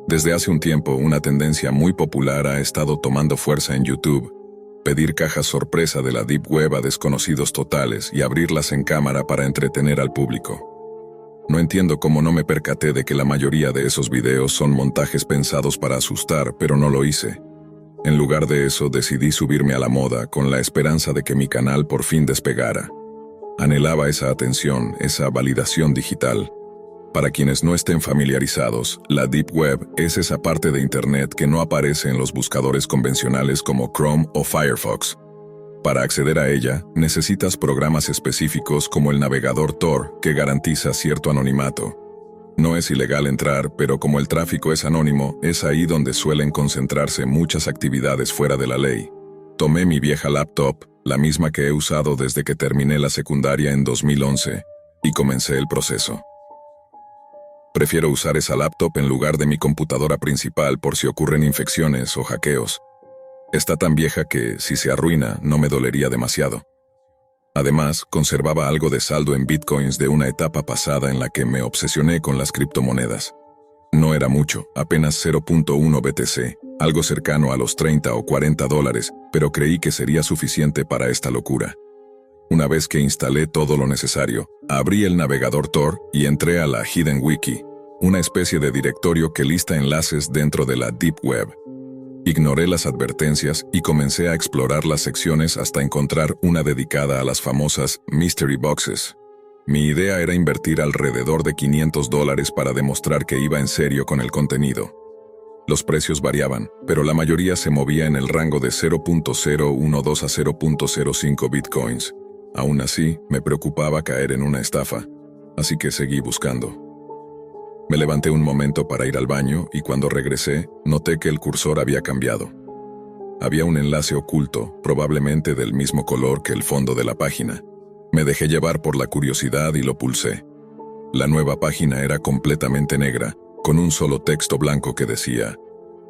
Desde hace un tiempo, una tendencia muy popular ha estado tomando fuerza en YouTube: pedir cajas sorpresa de la Deep Web a desconocidos totales y abrirlas en cámara para entretener al público. No entiendo cómo no me percaté de que la mayoría de esos videos son montajes pensados para asustar, pero no lo hice. En lugar de eso, decidí subirme a la moda con la esperanza de que mi canal por fin despegara. Anhelaba esa atención, esa validación digital. Para quienes no estén familiarizados, la Deep Web es esa parte de Internet que no aparece en los buscadores convencionales como Chrome o Firefox. Para acceder a ella, necesitas programas específicos como el navegador Tor, que garantiza cierto anonimato. No es ilegal entrar, pero como el tráfico es anónimo, es ahí donde suelen concentrarse muchas actividades fuera de la ley. Tomé mi vieja laptop, la misma que he usado desde que terminé la secundaria en 2011, y comencé el proceso. Prefiero usar esa laptop en lugar de mi computadora principal por si ocurren infecciones o hackeos. Está tan vieja que, si se arruina, no me dolería demasiado. Además, conservaba algo de saldo en bitcoins de una etapa pasada en la que me obsesioné con las criptomonedas. No era mucho, apenas 0.1 BTC, algo cercano a los 30 o 40 dólares, pero creí que sería suficiente para esta locura. Una vez que instalé todo lo necesario, abrí el navegador Tor y entré a la Hidden Wiki, una especie de directorio que lista enlaces dentro de la Deep Web. Ignoré las advertencias y comencé a explorar las secciones hasta encontrar una dedicada a las famosas Mystery Boxes. Mi idea era invertir alrededor de 500 dólares para demostrar que iba en serio con el contenido. Los precios variaban, pero la mayoría se movía en el rango de 0.012 a 0.05 bitcoins. Aún así, me preocupaba caer en una estafa, así que seguí buscando. Me levanté un momento para ir al baño y cuando regresé, noté que el cursor había cambiado. Había un enlace oculto, probablemente del mismo color que el fondo de la página. Me dejé llevar por la curiosidad y lo pulsé. La nueva página era completamente negra, con un solo texto blanco que decía: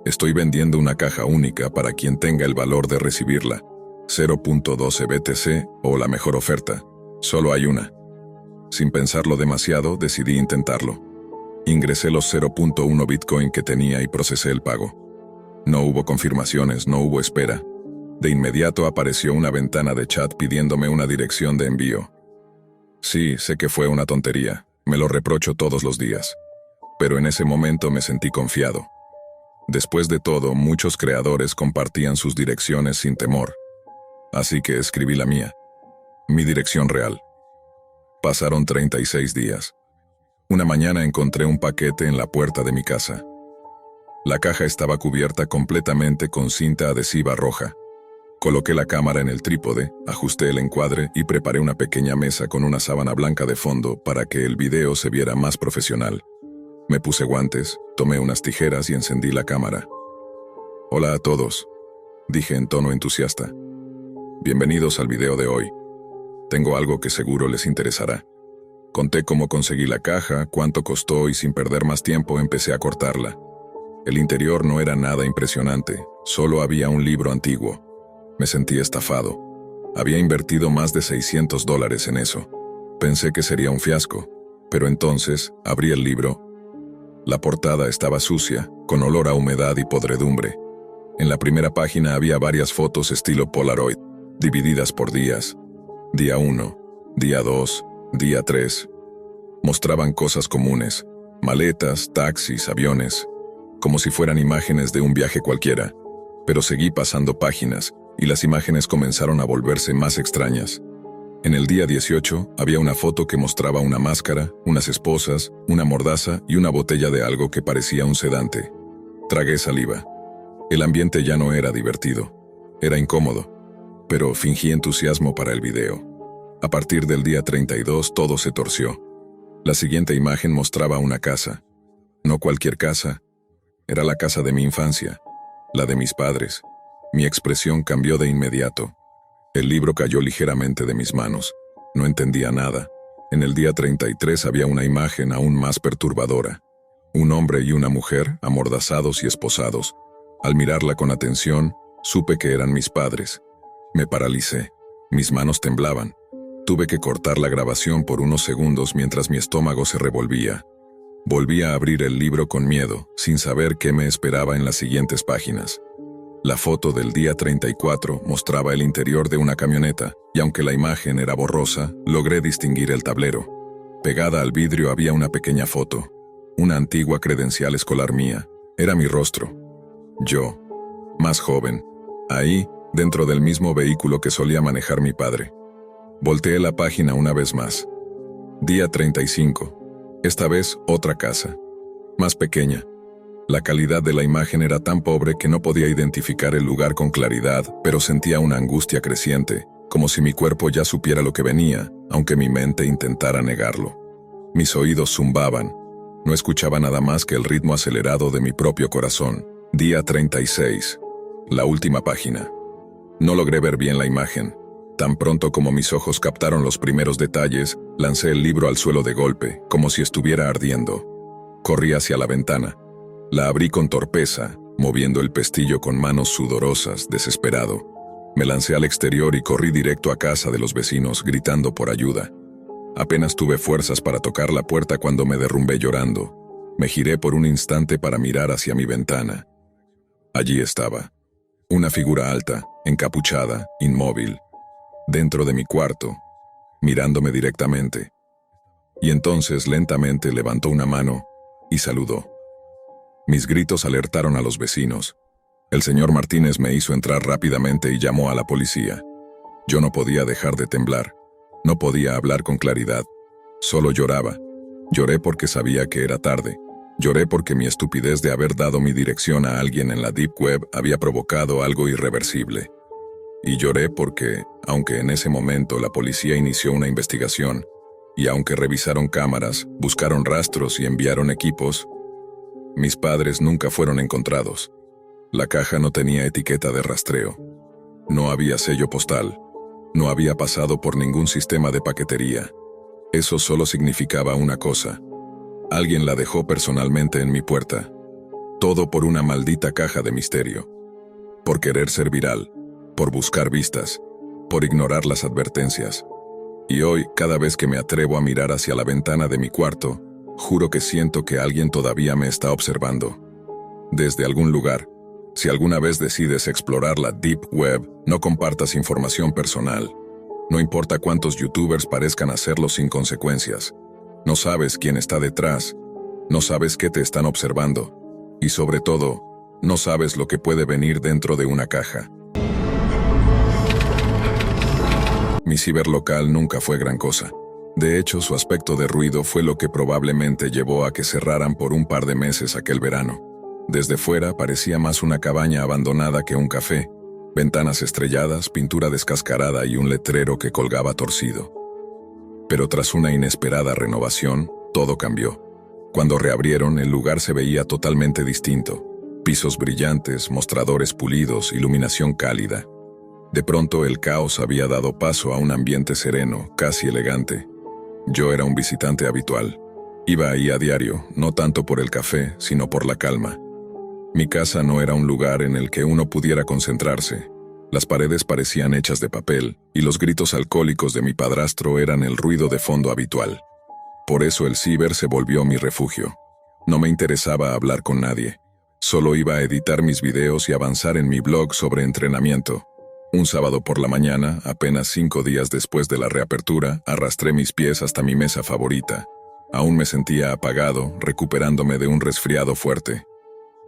«Estoy vendiendo una caja única para quien tenga el valor de recibirla. 0.12 BTC o la mejor oferta. Solo hay una». Sin pensarlo demasiado, decidí intentarlo. Ingresé los 0.1 Bitcoin que tenía y procesé el pago. No hubo confirmaciones, no hubo espera. De inmediato apareció una ventana de chat pidiéndome una dirección de envío. Sí, sé que fue una tontería, me lo reprocho todos los días. Pero en ese momento me sentí confiado. Después de todo, muchos creadores compartían sus direcciones sin temor. Así que escribí la mía. Mi dirección real. Pasaron 36 días. Una mañana encontré un paquete en la puerta de mi casa. La caja estaba cubierta completamente con cinta adhesiva roja. Coloqué la cámara en el trípode, ajusté el encuadre y preparé una pequeña mesa con una sábana blanca de fondo para que el video se viera más profesional. Me puse guantes, tomé unas tijeras y encendí la cámara. «Hola a todos», dije en tono entusiasta. «Bienvenidos al video de hoy. Tengo algo que seguro les interesará». Conté cómo conseguí la caja, cuánto costó y sin perder más tiempo empecé a cortarla. El interior no era nada impresionante, solo había un libro antiguo. Me sentí estafado. Había invertido más de 600 dólares en eso. Pensé que sería un fiasco, pero entonces abrí el libro. La portada estaba sucia, con olor a humedad y podredumbre. En la primera página había varias fotos estilo Polaroid, divididas por días. Día 1, día 2, día 3. Mostraban cosas comunes, maletas, taxis, aviones, como si fueran imágenes de un viaje cualquiera. Pero seguí pasando páginas, y las imágenes comenzaron a volverse más extrañas. En el día 18 había una foto que mostraba una máscara, unas esposas, una mordaza y una botella de algo que parecía un sedante. Tragué saliva. El ambiente ya no era divertido. Era incómodo. Pero fingí entusiasmo para el video. A partir del día 32 todo se torció. La siguiente imagen mostraba una casa. No cualquier casa. Era la casa de mi infancia. La de mis padres. Mi expresión cambió de inmediato. El libro cayó ligeramente de mis manos. No entendía nada. En el día 33 había una imagen aún más perturbadora. Un hombre y una mujer, amordazados y esposados. Al mirarla con atención, supe que eran mis padres. Me paralicé. Mis manos temblaban. Tuve que cortar la grabación por unos segundos mientras mi estómago se revolvía. Volví a abrir el libro con miedo, sin saber qué me esperaba en las siguientes páginas. La foto del día 34 mostraba el interior de una camioneta, y aunque la imagen era borrosa, logré distinguir el tablero. Pegada al vidrio había una pequeña foto, una antigua credencial escolar mía. Era mi rostro. Yo, más joven, ahí, dentro del mismo vehículo que solía manejar mi padre. Volteé la página una vez más. Día 35. Esta vez otra casa, más pequeña. La calidad de la imagen era tan pobre que no podía identificar el lugar con claridad, pero sentía una angustia creciente, como si mi cuerpo ya supiera lo que venía, aunque mi mente intentara negarlo. Mis oídos zumbaban. No escuchaba nada más que el ritmo acelerado de mi propio corazón. Día 36. La última página. No logré ver bien la imagen. Tan pronto como mis ojos captaron los primeros detalles, lancé el libro al suelo de golpe, como si estuviera ardiendo. Corrí hacia la ventana. La abrí con torpeza, moviendo el pestillo con manos sudorosas, desesperado. Me lancé al exterior y corrí directo a casa de los vecinos, gritando por ayuda. Apenas tuve fuerzas para tocar la puerta cuando me derrumbé llorando. Me giré por un instante para mirar hacia mi ventana. Allí estaba. Una figura alta, encapuchada, inmóvil. Dentro de mi cuarto, mirándome directamente. Y entonces lentamente levantó una mano y saludó. Mis gritos alertaron a los vecinos. El señor Martínez me hizo entrar rápidamente y llamó a la policía. Yo no podía dejar de temblar. No podía hablar con claridad. Solo lloraba. Lloré porque sabía que era tarde. Lloré porque mi estupidez de haber dado mi dirección a alguien en la Deep Web había provocado algo irreversible. Y lloré porque, aunque en ese momento la policía inició una investigación, y aunque revisaron cámaras, buscaron rastros y enviaron equipos, mis padres nunca fueron encontrados. La caja no tenía etiqueta de rastreo. No había sello postal. No había pasado por ningún sistema de paquetería. Eso solo significaba una cosa. Alguien la dejó personalmente en mi puerta. Todo por una maldita caja de misterio. Por querer ser viral. Por buscar vistas. Por ignorar las advertencias. Y hoy, cada vez que me atrevo a mirar hacia la ventana de mi cuarto, juro que siento que alguien todavía me está observando. Desde algún lugar. Si alguna vez decides explorar la Deep Web, no compartas información personal. No importa cuántos youtubers parezcan hacerlo sin consecuencias. No sabes quién está detrás. No sabes qué te están observando. Y sobre todo, no sabes lo que puede venir dentro de una caja. Mi ciberlocal nunca fue gran cosa. De hecho, su aspecto de ruido fue lo que probablemente llevó a que cerraran por un par de meses aquel verano. Desde fuera parecía más una cabaña abandonada que un café. Ventanas estrelladas, pintura descascarada y un letrero que colgaba torcido. Pero tras una inesperada renovación, todo cambió. Cuando reabrieron, el lugar se veía totalmente distinto. Pisos brillantes, mostradores pulidos, iluminación cálida. De pronto el caos había dado paso a un ambiente sereno, casi elegante. Yo era un visitante habitual. Iba ahí a diario, no tanto por el café, sino por la calma. Mi casa no era un lugar en el que uno pudiera concentrarse. Las paredes parecían hechas de papel, y los gritos alcohólicos de mi padrastro eran el ruido de fondo habitual. Por eso el ciber se volvió mi refugio. No me interesaba hablar con nadie. Solo iba a editar mis videos y avanzar en mi blog sobre entrenamiento. Un sábado por la mañana, apenas 5 días después de la reapertura, arrastré mis pies hasta mi mesa favorita. Aún me sentía apagado, recuperándome de un resfriado fuerte.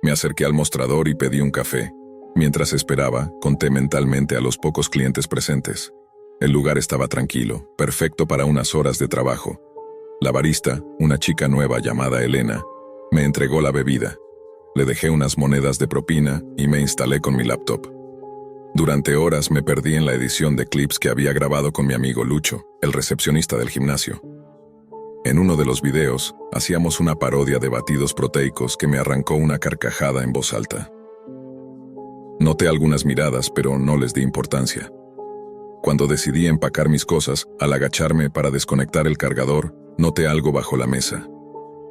Me acerqué al mostrador y pedí un café. Mientras esperaba, conté mentalmente a los pocos clientes presentes. El lugar estaba tranquilo, perfecto para unas horas de trabajo. La barista, una chica nueva llamada Elena, me entregó la bebida. Le dejé unas monedas de propina y me instalé con mi laptop. Durante horas me perdí en la edición de clips que había grabado con mi amigo Lucho, el recepcionista del gimnasio. En uno de los videos, hacíamos una parodia de batidos proteicos que me arrancó una carcajada en voz alta. Noté algunas miradas, pero no les di importancia. Cuando decidí empacar mis cosas, al agacharme para desconectar el cargador, noté algo bajo la mesa.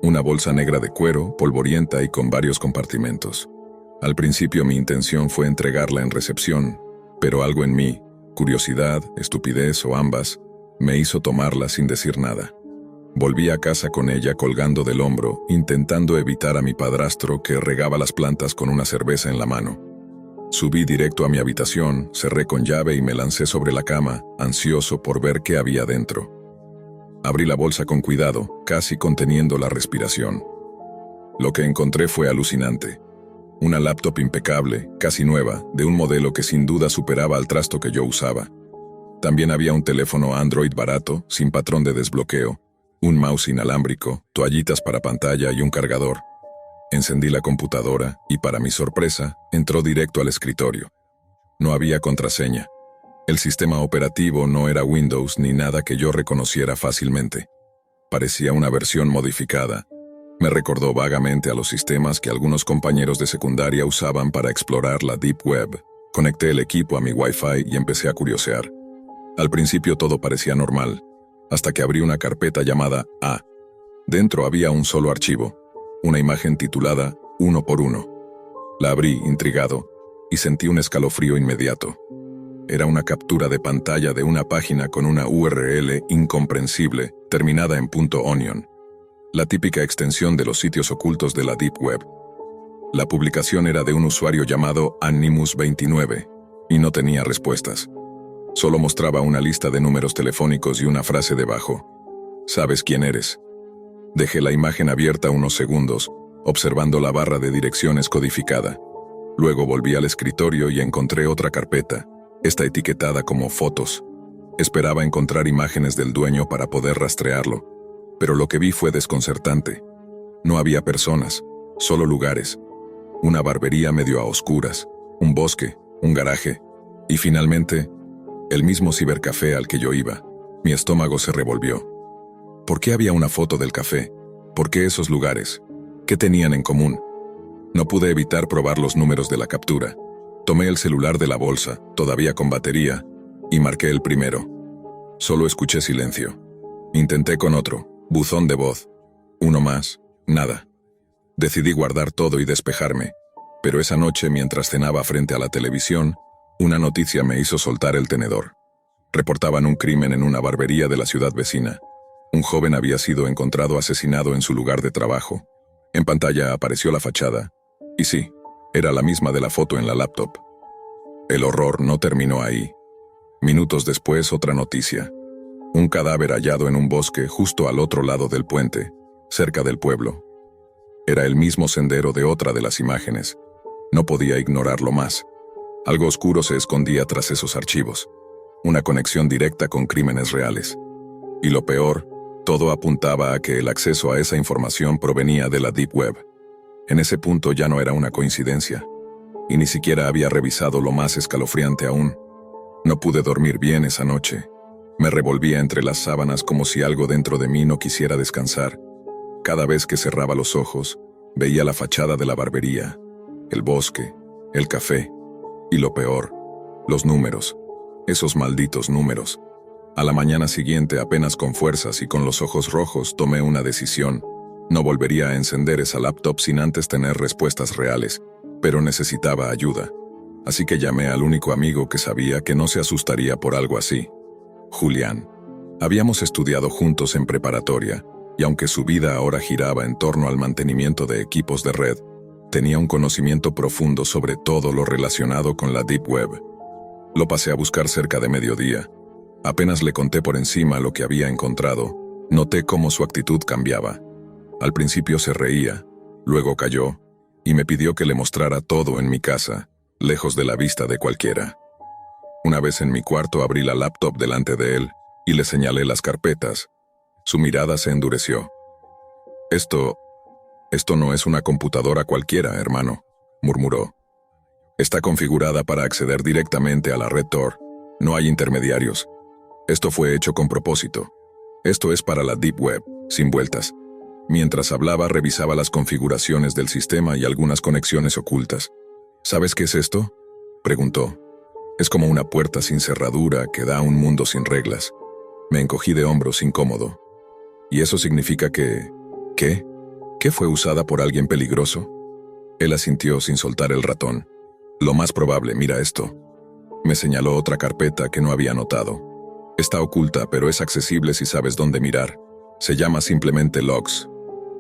Una bolsa negra de cuero, polvorienta y con varios compartimentos. Al principio mi intención fue entregarla en recepción, pero algo en mí, curiosidad, estupidez o ambas, me hizo tomarla sin decir nada. Volví a casa con ella colgando del hombro, intentando evitar a mi padrastro que regaba las plantas con una cerveza en la mano. Subí directo a mi habitación, cerré con llave y me lancé sobre la cama, ansioso por ver qué había dentro. Abrí la bolsa con cuidado, casi conteniendo la respiración. Lo que encontré fue alucinante. Una laptop impecable, casi nueva, de un modelo que sin duda superaba al trasto que yo usaba. También había un teléfono Android barato, sin patrón de desbloqueo, un mouse inalámbrico, toallitas para pantalla y un cargador. Encendí la computadora y, para mi sorpresa, entró directo al escritorio. No había contraseña. El sistema operativo no era Windows ni nada que yo reconociera fácilmente. Parecía una versión modificada. Me recordó vagamente a los sistemas que algunos compañeros de secundaria usaban para explorar la Deep Web. Conecté el equipo a mi Wi-Fi y empecé a curiosear. Al principio todo parecía normal, hasta que abrí una carpeta llamada A. Dentro había un solo archivo, una imagen titulada 1x1. La abrí, intrigado, y sentí un escalofrío inmediato. Era una captura de pantalla de una página con una URL incomprensible, terminada en .onion, la típica extensión de los sitios ocultos de la Deep Web. La publicación era de un usuario llamado Animus29, y no tenía respuestas. Solo mostraba una lista de números telefónicos y una frase debajo: ¿sabes quién eres? Dejé la imagen abierta unos segundos, observando la barra de direcciones codificada. Luego volví al escritorio y encontré otra carpeta, esta etiquetada como fotos. Esperaba encontrar imágenes del dueño para poder rastrearlo, pero lo que vi fue desconcertante. No había personas, solo lugares. Una barbería medio a oscuras, un bosque, un garaje, y finalmente, el mismo cibercafé al que yo iba. Mi estómago se revolvió. ¿Por qué había una foto del café? ¿Por qué esos lugares? ¿Qué tenían en común? No pude evitar probar los números de la captura. Tomé el celular de la bolsa, todavía con batería, y marqué el primero. Solo escuché silencio. Intenté con otro, buzón de voz. Uno más, nada. Decidí guardar todo y despejarme, pero esa noche, mientras cenaba frente a la televisión, una noticia me hizo soltar el tenedor. Reportaban un crimen en una barbería de la ciudad vecina. Un joven había sido encontrado asesinado en su lugar de trabajo. En pantalla apareció la fachada. Y sí, era la misma de la foto en la laptop. El horror no terminó ahí. Minutos después, otra noticia. Un cadáver hallado en un bosque justo al otro lado del puente, cerca del pueblo. Era el mismo sendero de otra de las imágenes. No podía ignorarlo más. Algo oscuro se escondía tras esos archivos. Una conexión directa con crímenes reales. Y lo peor, todo apuntaba a que el acceso a esa información provenía de la Deep Web. En ese punto ya no era una coincidencia. Y ni siquiera había revisado lo más escalofriante aún. No pude dormir bien esa noche. Me revolvía entre las sábanas como si algo dentro de mí no quisiera descansar. Cada vez que cerraba los ojos, veía la fachada de la barbería, el bosque, el café, y lo peor, los números, esos malditos números. A la mañana siguiente, apenas con fuerzas y con los ojos rojos, tomé una decisión. No volvería a encender esa laptop sin antes tener respuestas reales, pero necesitaba ayuda. Así que llamé al único amigo que sabía que no se asustaría por algo así: Julián. Habíamos estudiado juntos en preparatoria, y aunque su vida ahora giraba en torno al mantenimiento de equipos de red, tenía un conocimiento profundo sobre todo lo relacionado con la Deep Web. Lo pasé a buscar cerca de mediodía. Apenas le conté por encima lo que había encontrado, noté cómo su actitud cambiaba. Al principio se reía, luego calló, y me pidió que le mostrara todo en mi casa, lejos de la vista de cualquiera. Una vez en mi cuarto abrí la laptop delante de él, y le señalé las carpetas. Su mirada se endureció. Esto no es una computadora cualquiera, hermano, murmuró. Está configurada para acceder directamente a la red Tor. No hay intermediarios. Esto fue hecho con propósito. Esto es para la Deep Web, sin vueltas. Mientras hablaba, revisaba las configuraciones del sistema y algunas conexiones ocultas. ¿Sabes qué es esto?, preguntó. Es como una puerta sin cerradura que da a un mundo sin reglas. Me encogí de hombros, incómodo. ¿Y eso significa que... ¿Qué? ¿Qué fue usada por alguien peligroso? Él asintió sin soltar el ratón. Lo más probable, mira esto. Me señaló otra carpeta que no había notado. Está oculta, pero es accesible si sabes dónde mirar. Se llama simplemente Logs.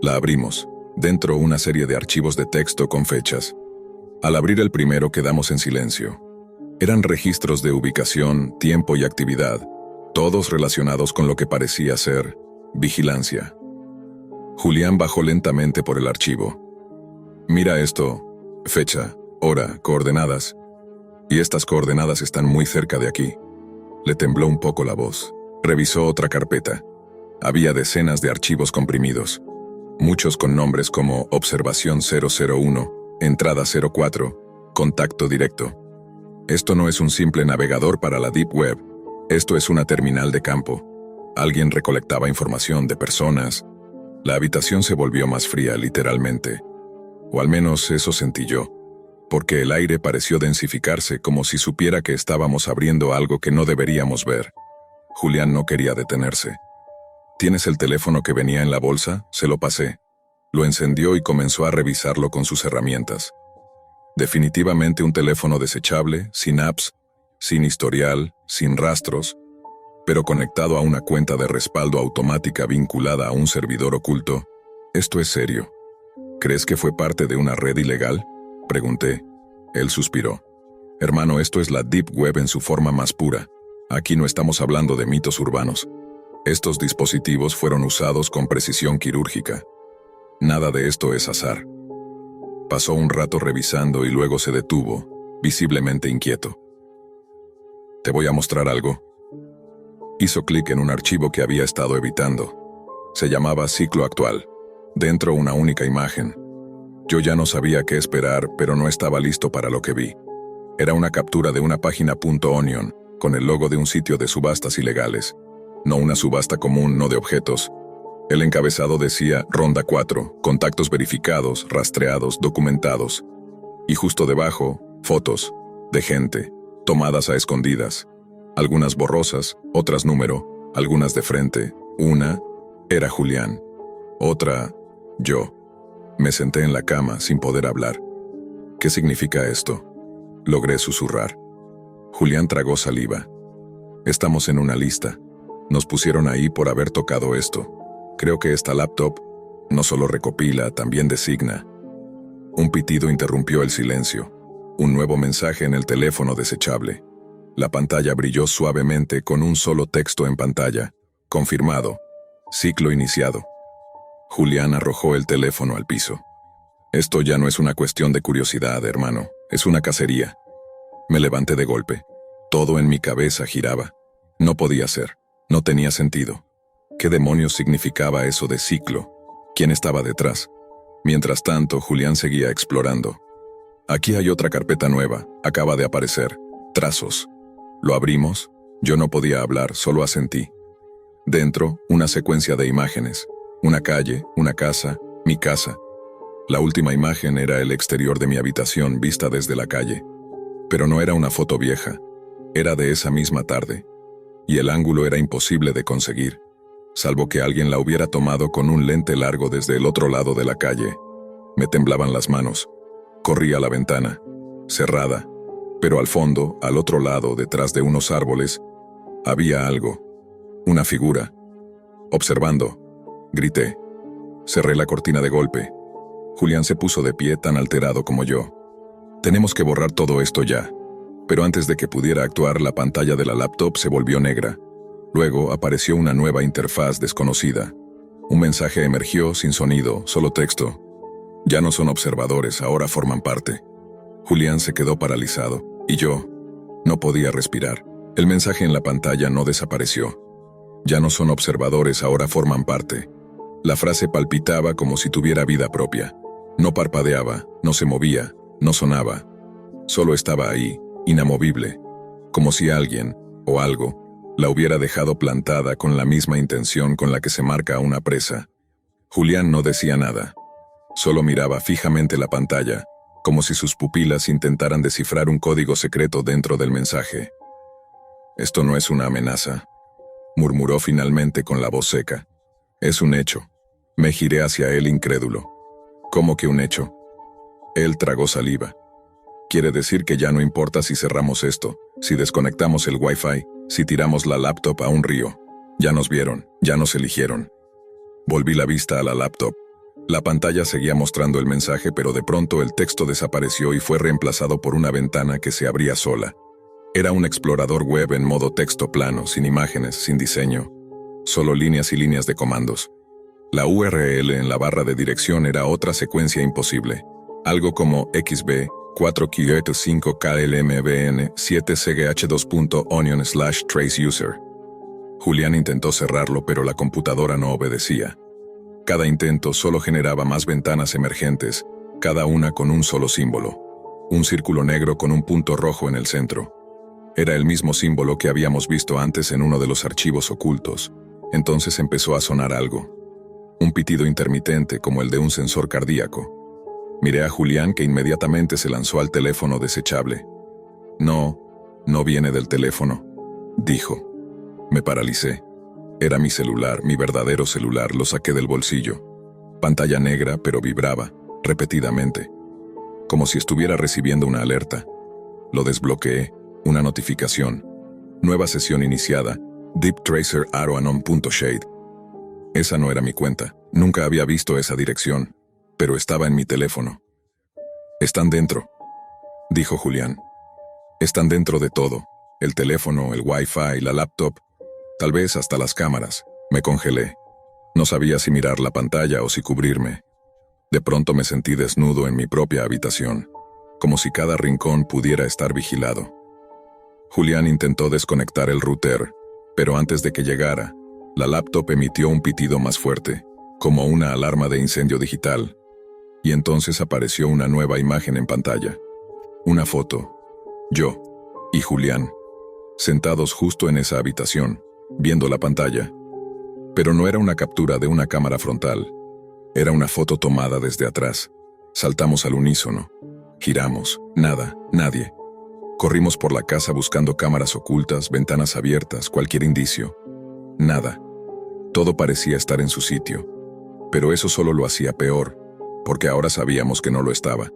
La abrimos. Dentro una serie de archivos de texto con fechas. Al abrir el primero quedamos en silencio. Eran registros de ubicación, tiempo y actividad, todos relacionados con lo que parecía ser vigilancia. Julián bajó lentamente por el archivo. Mira esto, fecha, hora, coordenadas. Y estas coordenadas están muy cerca de aquí. Le tembló un poco la voz. Revisó otra carpeta. Había decenas de archivos comprimidos, muchos con nombres como Observación 001, Entrada 04, Contacto directo. Esto no es un simple navegador para la Deep Web, esto es una terminal de campo. Alguien recolectaba información de personas. La habitación se volvió más fría, literalmente. O al menos eso sentí yo, porque el aire pareció densificarse como si supiera que estábamos abriendo algo que no deberíamos ver. Julián no quería detenerse. ¿Tienes el teléfono que venía en la bolsa? Se lo pasé. Lo encendió y comenzó a revisarlo con sus herramientas. Definitivamente un teléfono desechable, sin apps, sin historial, sin rastros, pero conectado a una cuenta de respaldo automática vinculada a un servidor oculto. Esto es serio. ¿Crees que fue parte de una red ilegal? Pregunté. Él suspiró. Hermano, esto es la Deep Web en su forma más pura. Aquí no estamos hablando de mitos urbanos. Estos dispositivos fueron usados con precisión quirúrgica. Nada de esto es azar. Pasó un rato revisando y luego se detuvo, visiblemente inquieto. ¿Te voy a mostrar algo? Hizo clic en un archivo que había estado evitando. Se llamaba Ciclo Actual. Dentro una única imagen. Yo ya no sabía qué esperar, pero no estaba listo para lo que vi. Era una captura de una página .onion, con el logo de un sitio de subastas ilegales. No una subasta común, no de objetos. El encabezado decía Ronda 4, contactos verificados, rastreados, documentados. Y justo debajo, fotos, de gente, tomadas a escondidas. Algunas borrosas, otras número, algunas de frente. Una, era Julián. Otra, yo. Me senté en la cama sin poder hablar. ¿Qué significa esto? Logré susurrar. Julián tragó saliva. Estamos en una lista. Nos pusieron ahí por haber tocado esto. Creo que esta laptop no solo recopila, también designa. Un pitido interrumpió el silencio. Un nuevo mensaje en el teléfono desechable. La pantalla brilló suavemente con un solo texto en pantalla. Confirmado. Ciclo iniciado. Julián arrojó el teléfono al piso. Esto ya no es una cuestión de curiosidad, hermano. Es una cacería. Me levanté de golpe. Todo en mi cabeza giraba. No podía ser. No tenía sentido. ¿Qué demonios significaba eso de ciclo? ¿Quién estaba detrás? Mientras tanto, Julián seguía explorando. Aquí hay otra carpeta nueva. Acaba de aparecer. Trazos. Lo abrimos. Yo no podía hablar, solo asentí. Dentro, una secuencia de imágenes. Una calle, una casa, mi casa. La última imagen era el exterior de mi habitación vista desde la calle. Pero no era una foto vieja. Era de esa misma tarde. Y el ángulo era imposible de conseguir, salvo que alguien la hubiera tomado con un lente largo desde el otro lado de la calle. Me temblaban las manos. Corrí a la ventana, cerrada, pero al fondo, al otro lado, detrás de unos árboles, había algo. Una figura. Observando. Grité. Cerré la cortina de golpe. Julián se puso de pie tan alterado como yo. Tenemos que borrar todo esto ya. Pero antes de que pudiera actuar, la pantalla de la laptop se volvió negra. Luego apareció una nueva interfaz desconocida. Un mensaje emergió sin sonido, solo texto. Ya no son observadores, ahora forman parte. Julián se quedó paralizado, y yo no podía respirar. El mensaje en la pantalla no desapareció. Ya no son observadores, ahora forman parte. La frase palpitaba como si tuviera vida propia. No parpadeaba, no se movía, no sonaba. Solo estaba ahí, inamovible, como si alguien, o algo, la hubiera dejado plantada con la misma intención con la que se marca a una presa. Julián no decía nada. Solo miraba fijamente la pantalla, como si sus pupilas intentaran descifrar un código secreto dentro del mensaje. «Esto no es una amenaza», murmuró finalmente con la voz seca. «Es un hecho». Me giré hacia él incrédulo. «¿Cómo que un hecho?» Él tragó saliva. «Quiere decir que ya no importa si cerramos esto, si desconectamos el Wi-Fi, si tiramos la laptop a un río. Ya nos vieron, ya nos eligieron». Volví la vista a la laptop. La pantalla seguía mostrando el mensaje, pero de pronto el texto desapareció y fue reemplazado por una ventana que se abría sola. Era un explorador web en modo texto plano, sin imágenes, sin diseño, solo líneas y líneas de comandos. La URL en la barra de dirección era otra secuencia imposible, algo como xb 4q5klmbn 7cgh2.onion/trace-user. Julián intentó cerrarlo, pero la computadora no obedecía. Cada intento solo generaba más ventanas emergentes, cada una con un solo símbolo. Un círculo negro con un punto rojo en el centro. Era el mismo símbolo que habíamos visto antes en uno de los archivos ocultos. Entonces empezó a sonar algo. Un pitido intermitente como el de un sensor cardíaco. Miré a Julián, que inmediatamente se lanzó al teléfono desechable. No viene del teléfono, dijo. Me paralicé. Era mi celular, mi verdadero celular, lo saqué del bolsillo. Pantalla negra, pero vibraba, repetidamente. Como si estuviera recibiendo una alerta. Lo desbloqueé, una notificación. Nueva sesión iniciada, deeptracer@anon.shade. Esa no era mi cuenta, nunca había visto esa dirección, pero estaba en mi teléfono. Están dentro, dijo Julián. Están dentro de todo, el teléfono, el Wi-Fi, la laptop, tal vez hasta las cámaras. Me congelé. No sabía si mirar la pantalla o si cubrirme. De pronto me sentí desnudo en mi propia habitación, como si cada rincón pudiera estar vigilado. Julián intentó desconectar el router, pero antes de que llegara, la laptop emitió un pitido más fuerte, como una alarma de incendio digital, y entonces apareció una nueva imagen en pantalla. Una foto. Yo y Julián, sentados justo en esa habitación, viendo la pantalla. Pero no era una captura de una cámara frontal. Era una foto tomada desde atrás. Saltamos al unísono. Giramos. Nada, nadie. Corrimos por la casa buscando cámaras ocultas, ventanas abiertas, cualquier indicio. Nada. Todo parecía estar en su sitio. Pero eso solo lo hacía peor, porque ahora sabíamos que no lo estaba.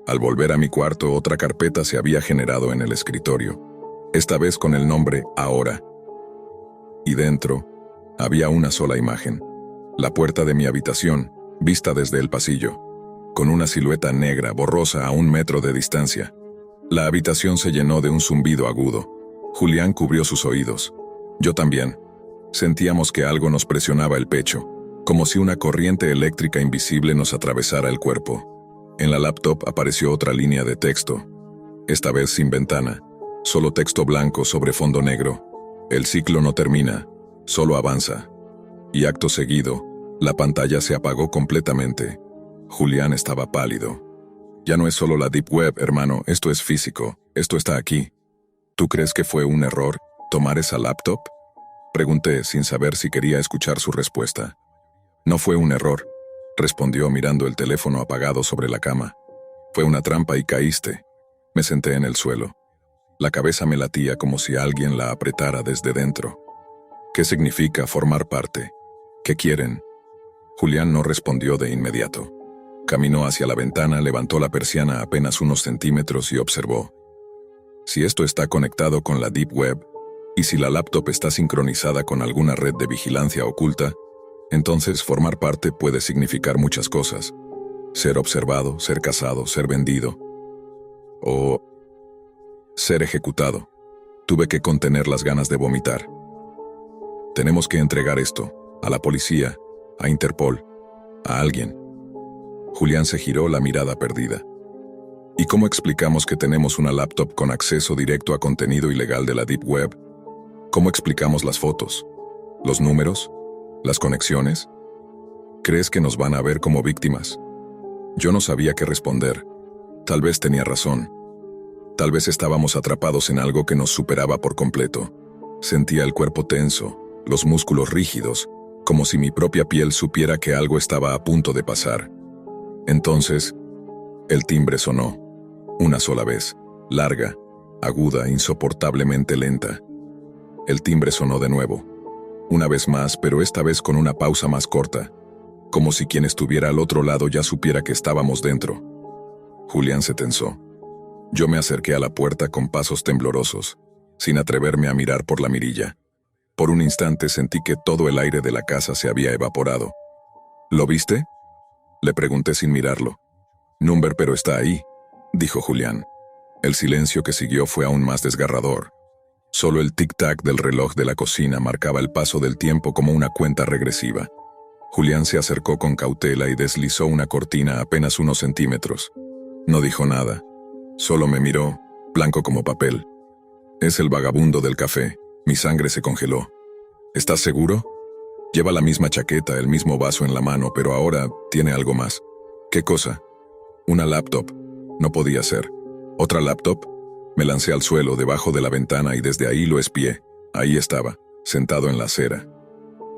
Al volver a mi cuarto, otra carpeta se había generado en el escritorio, esta vez con el nombre Ahora. Y dentro, había una sola imagen. La puerta de mi habitación, vista desde el pasillo, con una silueta negra borrosa a 1 metro de distancia. La habitación se llenó de un zumbido agudo. Julián cubrió sus oídos. Yo también. Sentíamos que algo nos presionaba el pecho, como si una corriente eléctrica invisible nos atravesara el cuerpo. En la laptop apareció otra línea de texto, esta vez sin ventana, solo texto blanco sobre fondo negro. El ciclo no termina, solo avanza. Y acto seguido, la pantalla se apagó completamente. Julián estaba pálido. Ya no es solo la Deep Web, hermano, esto es físico, esto está aquí. ¿Tú crees que fue un error tomar esa laptop? Pregunté sin saber si quería escuchar su respuesta. No fue un error, respondió mirando el teléfono apagado sobre la cama. Fue una trampa y caíste. Me senté en el suelo. La cabeza me latía como si alguien la apretara desde dentro. ¿Qué significa formar parte? ¿Qué quieren? Julián no respondió de inmediato. Caminó hacia la ventana, levantó la persiana apenas unos centímetros y observó. Si esto está conectado con la Deep Web, y si la laptop está sincronizada con alguna red de vigilancia oculta, entonces formar parte puede significar muchas cosas. Ser observado, ser cazado, ser vendido. O ser ejecutado. Tuve que contener las ganas de vomitar. Tenemos que entregar esto a la policía, a Interpol, a alguien. Julián se giró, la mirada perdida. ¿Y cómo explicamos que tenemos una laptop con acceso directo a contenido ilegal de la Deep Web? ¿Cómo explicamos las fotos? ¿Los números? ¿Las conexiones? ¿Crees que nos van a ver como víctimas? Yo no sabía qué responder. Tal vez tenía razón. Tal vez estábamos atrapados en algo que nos superaba por completo. Sentía el cuerpo tenso, los músculos rígidos, como si mi propia piel supiera que algo estaba a punto de pasar. Entonces, el timbre sonó. Una sola vez, larga, aguda, insoportablemente lenta. El timbre sonó de nuevo. Una vez más, pero esta vez con una pausa más corta, como si quien estuviera al otro lado ya supiera que estábamos dentro. Julián se tensó. Yo me acerqué a la puerta con pasos temblorosos, sin atreverme a mirar por la mirilla. Por un instante sentí que todo el aire de la casa se había evaporado. ¿Lo viste? Le pregunté sin mirarlo. Number, pero está ahí, dijo Julián. El silencio que siguió fue aún más desgarrador. Solo el tic-tac del reloj de la cocina marcaba el paso del tiempo como una cuenta regresiva. Julián se acercó con cautela y deslizó una cortina a apenas unos centímetros. No dijo nada. Solo me miró, blanco como papel. Es el vagabundo del café. Mi sangre se congeló. ¿Estás seguro? Lleva la misma chaqueta, el mismo vaso en la mano, pero ahora tiene algo más. ¿Qué cosa? Una laptop. No podía ser. ¿Otra laptop? Me lancé al suelo debajo de la ventana y desde ahí lo espié. Ahí estaba, sentado en la acera.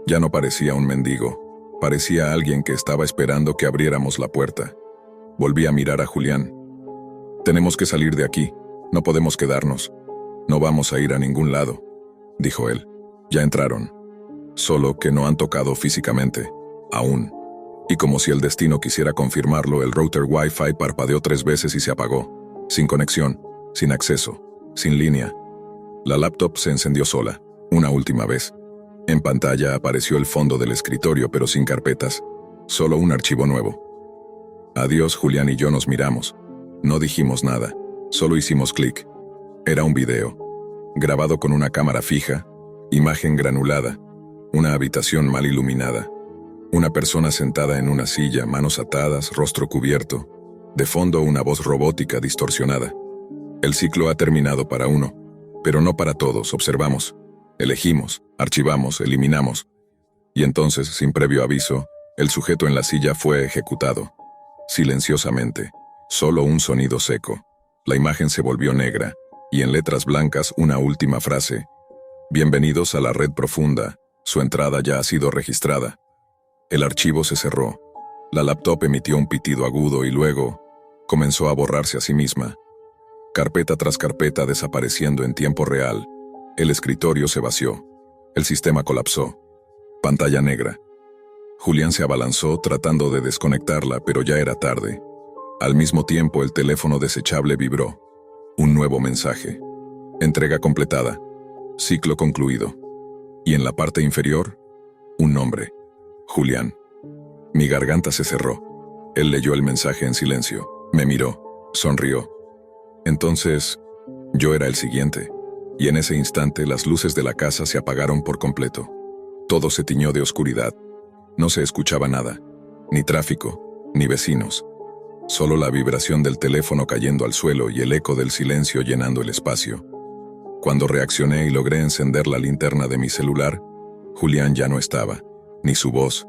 Ya no parecía un mendigo. Parecía alguien que estaba esperando que abriéramos la puerta. Volví a mirar a Julián. Tenemos que salir de aquí. No podemos quedarnos. No vamos a ir a ningún lado, dijo él. Ya entraron. Solo que no han tocado físicamente. Aún. Y como si el destino quisiera confirmarlo, el router Wi-Fi parpadeó 3 veces y se apagó. Sin conexión, sin acceso, sin línea. La laptop se encendió sola, una última vez. En pantalla apareció el fondo del escritorio, pero sin carpetas. Solo un archivo nuevo. Adiós, Julián y yo nos miramos. No dijimos nada, solo hicimos clic. Era un video. Grabado con una cámara fija, imagen granulada, una habitación mal iluminada. Una persona sentada en una silla, manos atadas, rostro cubierto. De fondo una voz robótica distorsionada. El ciclo ha terminado para uno, pero no para todos, observamos. Elegimos, archivamos, eliminamos. Y entonces, sin previo aviso, el sujeto en la silla fue ejecutado. Silenciosamente. Solo un sonido seco. La imagen se volvió negra, y en letras blancas una última frase. Bienvenidos a la red profunda. Su entrada ya ha sido registrada. El archivo se cerró. La laptop emitió un pitido agudo y luego comenzó a borrarse a sí misma. Carpeta tras carpeta desapareciendo en tiempo real. El escritorio se vació. El sistema colapsó. Pantalla negra. Julián se abalanzó tratando de desconectarla, pero ya era tarde. Al mismo tiempo el teléfono desechable vibró. Un nuevo mensaje. Entrega completada. Ciclo concluido. Y en la parte inferior, un nombre. Julián. Mi garganta se cerró. Él leyó el mensaje en silencio. Me miró. Sonrió. Entonces, yo era el siguiente. Y en ese instante las luces de la casa se apagaron por completo. Todo se tiñó de oscuridad. No se escuchaba nada. Ni tráfico, ni vecinos. Solo la vibración del teléfono cayendo al suelo y el eco del silencio llenando el espacio. Cuando reaccioné y logré encender la linterna de mi celular, Julián ya no estaba. Ni su voz,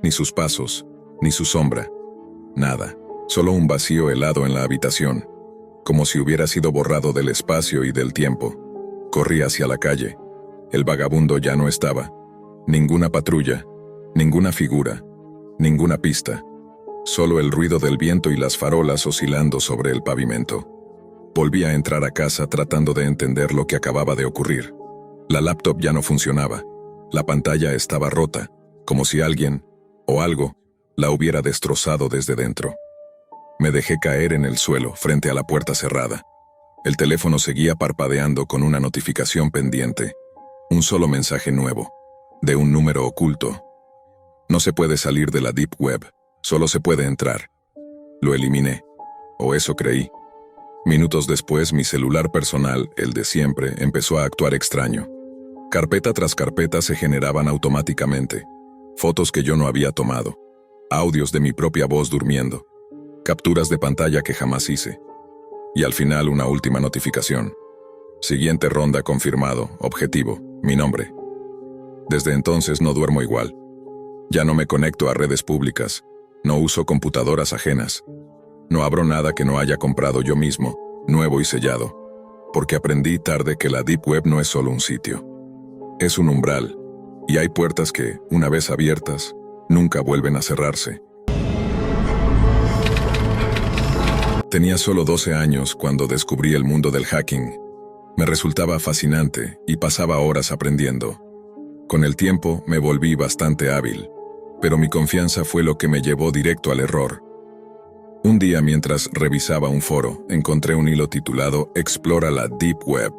ni sus pasos, ni su sombra. Nada. Solo un vacío helado en la habitación, como si hubiera sido borrado del espacio y del tiempo. Corrí hacia la calle. El vagabundo ya no estaba. Ninguna patrulla, ninguna figura, ninguna pista. Solo el ruido del viento y las farolas oscilando sobre el pavimento. Volví a entrar a casa tratando de entender lo que acababa de ocurrir. La laptop ya no funcionaba. La pantalla estaba rota, como si alguien, o algo, la hubiera destrozado desde dentro. Me dejé caer en el suelo, frente a la puerta cerrada. El teléfono seguía parpadeando con una notificación pendiente. Un solo mensaje nuevo, de un número oculto. No se puede salir de la Deep Web, solo se puede entrar. Lo eliminé, o eso creí. Minutos después, mi celular personal, el de siempre, empezó a actuar extraño. Carpeta tras carpeta se generaban automáticamente. Fotos que yo no había tomado. Audios de mi propia voz durmiendo. Capturas de pantalla que jamás hice. Y al final una última notificación. Siguiente ronda confirmado, objetivo, mi nombre. Desde entonces no duermo igual. Ya no me conecto a redes públicas. No uso computadoras ajenas. No abro nada que no haya comprado yo mismo, nuevo y sellado. Porque aprendí tarde que la Deep Web no es solo un sitio. Es un umbral. Y hay puertas que, una vez abiertas, nunca vuelven a cerrarse. Tenía solo 12 años cuando descubrí el mundo del hacking. Me resultaba fascinante y pasaba horas aprendiendo. Con el tiempo me volví bastante hábil, pero mi confianza fue lo que me llevó directo al error. Un día, mientras revisaba un foro, encontré un hilo titulado Explora la Deep Web.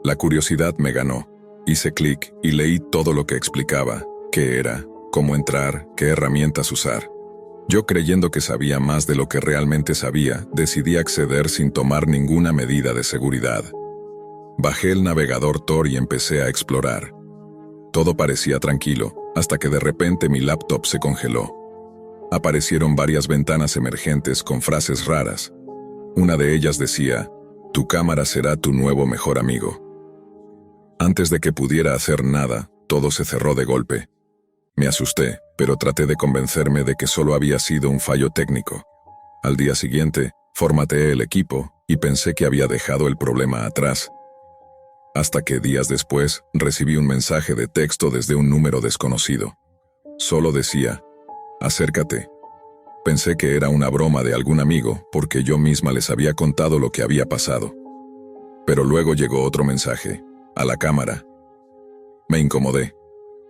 La curiosidad me ganó. Hice clic y leí todo lo que explicaba, qué era, cómo entrar, qué herramientas usar. Yo, creyendo que sabía más de lo que realmente sabía, decidí acceder sin tomar ninguna medida de seguridad. Bajé el navegador Tor y empecé a explorar. Todo parecía tranquilo, hasta que de repente mi laptop se congeló. Aparecieron varias ventanas emergentes con frases raras. Una de ellas decía: "Tu cámara será tu nuevo mejor amigo". Antes de que pudiera hacer nada, todo se cerró de golpe. Me asusté, pero traté de convencerme de que solo había sido un fallo técnico. Al día siguiente, formateé el equipo y pensé que había dejado el problema atrás. Hasta que días después, recibí un mensaje de texto desde un número desconocido. Solo decía: "Acércate". Pensé que era una broma de algún amigo, porque yo misma les había contado lo que había pasado. Pero luego llegó otro mensaje: "A la cámara". Me incomodé.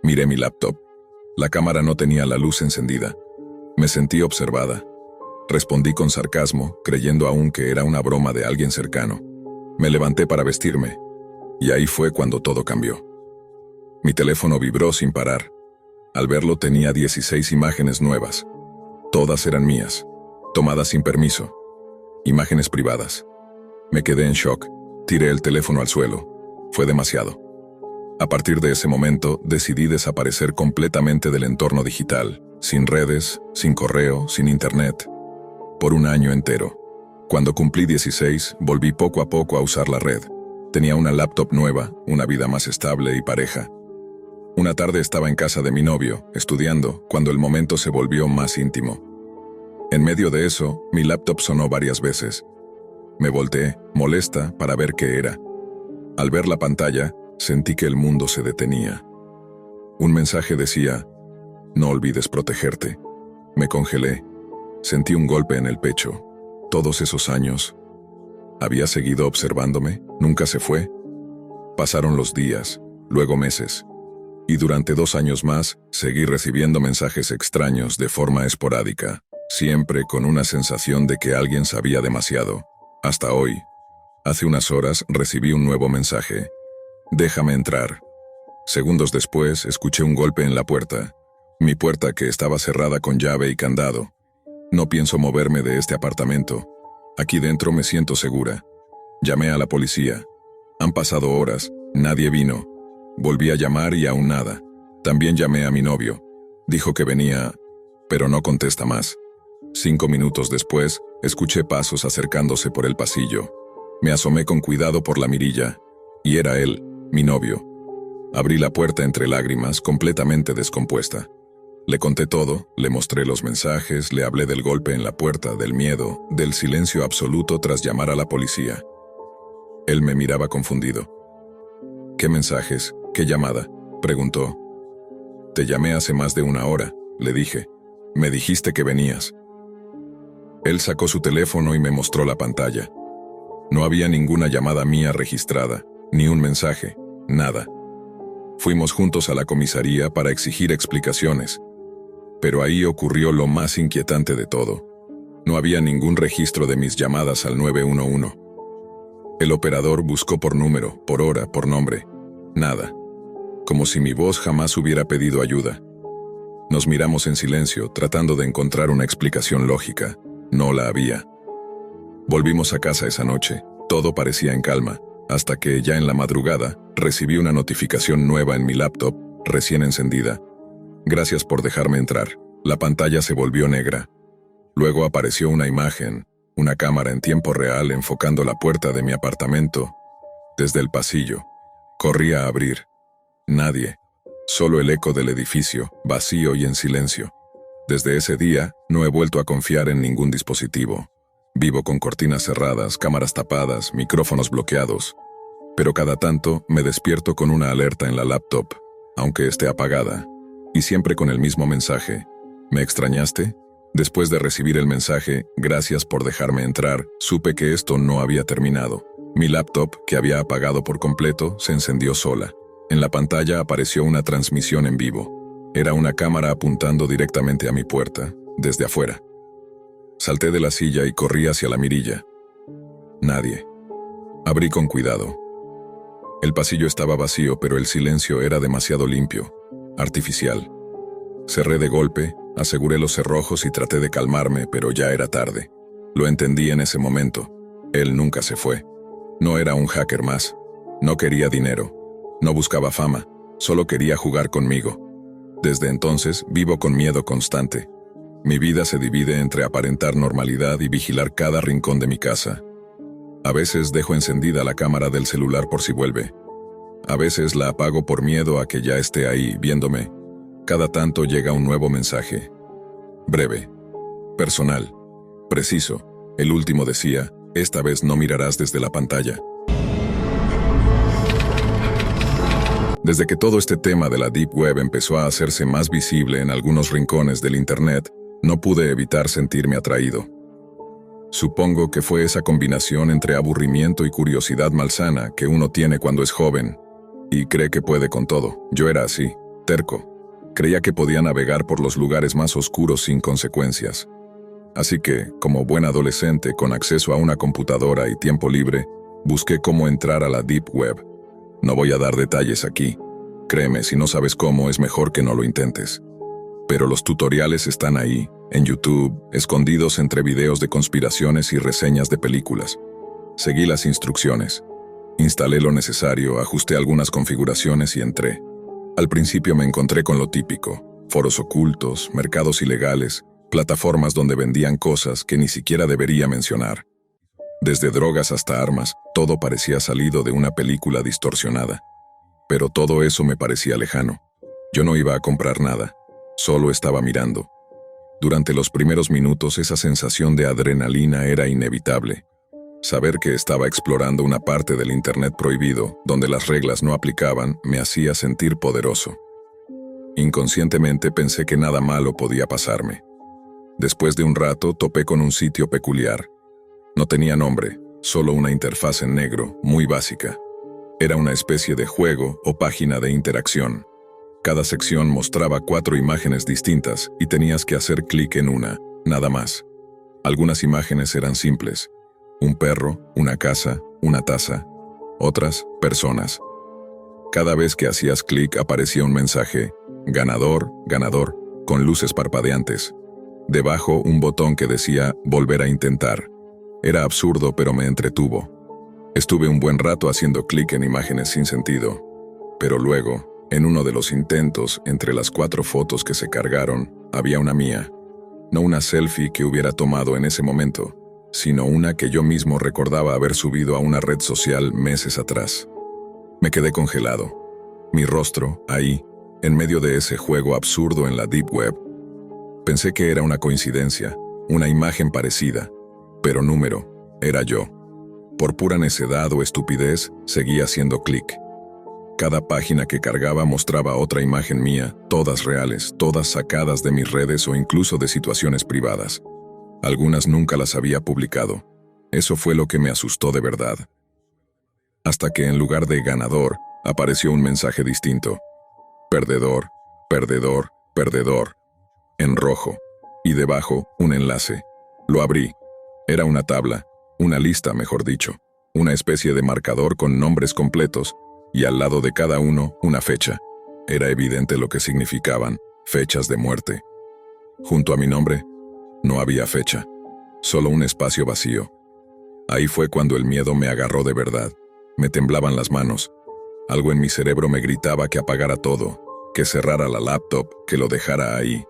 Miré mi laptop. La cámara no tenía la luz encendida. Me sentí observada. Respondí con sarcasmo, creyendo aún que era una broma de alguien cercano. Me levanté para vestirme. Y ahí fue cuando todo cambió. Mi teléfono vibró sin parar. Al verlo tenía 16 imágenes nuevas. Todas eran mías, tomadas sin permiso. Imágenes privadas. Me quedé en shock. Tiré el teléfono al suelo. Fue demasiado. A partir de ese momento, decidí desaparecer completamente del entorno digital, sin redes, sin correo, sin internet, por un año entero. Cuando cumplí 16, volví poco a poco a usar la red. Tenía una laptop nueva, una vida más estable y pareja. Una tarde estaba en casa de mi novio, estudiando, cuando el momento se volvió más íntimo. En medio de eso, mi laptop sonó varias veces. Me volteé, molesta, para ver qué era. Al ver la pantalla, sentí que el mundo se detenía. Un mensaje decía: "No olvides protegerte". Me congelé. Sentí un golpe en el pecho. Todos esos años. ¿Había seguido observándome? ¿Nunca se fue? Pasaron los días, luego meses. Y durante 2 años más, seguí recibiendo mensajes extraños de forma esporádica, siempre con una sensación de que alguien sabía demasiado. Hasta hoy. Hace unas horas recibí un nuevo mensaje: "Déjame entrar". Segundos después, escuché un golpe en la puerta. Mi puerta, que estaba cerrada con llave y candado. No pienso moverme de este apartamento. Aquí dentro me siento segura. Llamé a la policía. Han pasado horas, nadie vino. Volví a llamar y aún nada. También llamé a mi novio. Dijo que venía, pero no contesta más. 5 minutos después, escuché pasos acercándose por el pasillo. Me asomé con cuidado por la mirilla, y era él, mi novio. Abrí la puerta entre lágrimas, completamente descompuesta. Le conté todo, le mostré los mensajes, le hablé del golpe en la puerta, del miedo, del silencio absoluto tras llamar a la policía. Él me miraba confundido. ¿Qué mensajes? ¿Qué llamada?, preguntó. Te llamé hace más de 1 hora, le dije. Me dijiste que venías. Él sacó su teléfono y me mostró la pantalla. No había ninguna llamada mía registrada, ni un mensaje, nada. Fuimos juntos a la comisaría para exigir explicaciones. Pero ahí ocurrió lo más inquietante de todo. No había ningún registro de mis llamadas al 911. El operador buscó por número, por hora, por nombre. Nada. Como si mi voz jamás hubiera pedido ayuda. Nos miramos en silencio, tratando de encontrar una explicación lógica. No la había. Volvimos a casa esa noche. Todo parecía en calma, hasta que, ya en la madrugada, recibí una notificación nueva en mi laptop, recién encendida. Gracias por dejarme entrar. La pantalla se volvió negra. Luego apareció una imagen, una cámara en tiempo real enfocando la puerta de mi apartamento. Desde el pasillo. Corrí a abrir. Nadie. Solo el eco del edificio, vacío y en silencio. Desde ese día, no he vuelto a confiar en ningún dispositivo. Vivo con cortinas cerradas, cámaras tapadas, micrófonos bloqueados. Pero cada tanto me despierto con una alerta en la laptop, aunque esté apagada. Y siempre con el mismo mensaje. ¿Me extrañaste? Después de recibir el mensaje, gracias por dejarme entrar, supe que esto no había terminado. Mi laptop, que había apagado por completo, se encendió sola. En la pantalla apareció una transmisión en vivo. Era una cámara apuntando directamente a mi puerta, desde afuera. Salté de la silla y corrí hacia la mirilla. Nadie. Abrí con cuidado. El pasillo estaba vacío, pero el silencio era demasiado limpio, artificial. Cerré de golpe, aseguré los cerrojos y traté de calmarme, pero ya era tarde. Lo entendí en ese momento. Él nunca se fue. No era un hacker más. No quería dinero. No buscaba fama. Solo quería jugar conmigo. Desde entonces vivo con miedo constante. Mi vida se divide entre aparentar normalidad y vigilar cada rincón de mi casa. A veces dejo encendida la cámara del celular por si vuelve. A veces la apago por miedo a que ya esté ahí, viéndome. Cada tanto llega un nuevo mensaje. Breve. Personal. Preciso. El último decía, esta vez no mirarás desde la pantalla. Desde que todo este tema de la Deep Web empezó a hacerse más visible en algunos rincones del Internet, no pude evitar sentirme atraído. Supongo que fue esa combinación entre aburrimiento y curiosidad malsana que uno tiene cuando es joven y cree que puede con todo. Yo era así, terco. Creía que podía navegar por los lugares más oscuros sin consecuencias. Así que, como buen adolescente con acceso a una computadora y tiempo libre, busqué cómo entrar a la Deep Web. No voy a dar detalles aquí. Créeme, si no sabes cómo, es mejor que no lo intentes. Pero los tutoriales están ahí, en YouTube, escondidos entre videos de conspiraciones y reseñas de películas. Seguí las instrucciones. Instalé lo necesario, ajusté algunas configuraciones y entré. Al principio me encontré con lo típico: foros ocultos, mercados ilegales, plataformas donde vendían cosas que ni siquiera debería mencionar. Desde drogas hasta armas, todo parecía salido de una película distorsionada. Pero todo eso me parecía lejano. Yo no iba a comprar nada, solo estaba mirando. Durante los primeros minutos esa sensación de adrenalina era inevitable. Saber que estaba explorando una parte del Internet prohibido, donde las reglas no aplicaban, me hacía sentir poderoso. Inconscientemente pensé que nada malo podía pasarme. Después de un rato topé con un sitio peculiar. No tenía nombre, solo una interfaz en negro, muy básica. Era una especie de juego o página de interacción. Cada sección mostraba 4 imágenes distintas y tenías que hacer clic en una, nada más. Algunas imágenes eran simples: un perro, una casa, una taza. Otras, personas. Cada vez que hacías clic aparecía un mensaje: ganador, ganador, con luces parpadeantes. Debajo un botón que decía volver a intentar. Era absurdo, pero me entretuvo. Estuve un buen rato haciendo clic en imágenes sin sentido. Pero luego, en uno de los intentos, entre las 4 fotos que se cargaron, había una mía. No una selfie que hubiera tomado en ese momento, sino una que yo mismo recordaba haber subido a una red social meses atrás. Me quedé congelado. Mi rostro, ahí, en medio de ese juego absurdo en la Deep Web. Pensé que era una coincidencia, una imagen parecida, pero número, era yo. Por pura necedad o estupidez, seguía haciendo clic. Cada página que cargaba mostraba otra imagen mía, todas reales, todas sacadas de mis redes o incluso de situaciones privadas. Algunas nunca las había publicado. Eso fue lo que me asustó de verdad. Hasta que en lugar de ganador, apareció un mensaje distinto. Perdedor, perdedor, perdedor. En rojo. Y debajo, un enlace. Lo abrí. Era una tabla, una lista, mejor dicho. Una especie de marcador con nombres completos, y al lado de cada uno, una fecha. Era evidente lo que significaban: fechas de muerte. Junto a mi nombre, no había fecha, solo un espacio vacío. Ahí fue cuando el miedo me agarró de verdad. Me temblaban las manos. Algo en mi cerebro me gritaba que apagara todo, que cerrara la laptop, que lo dejara ahí.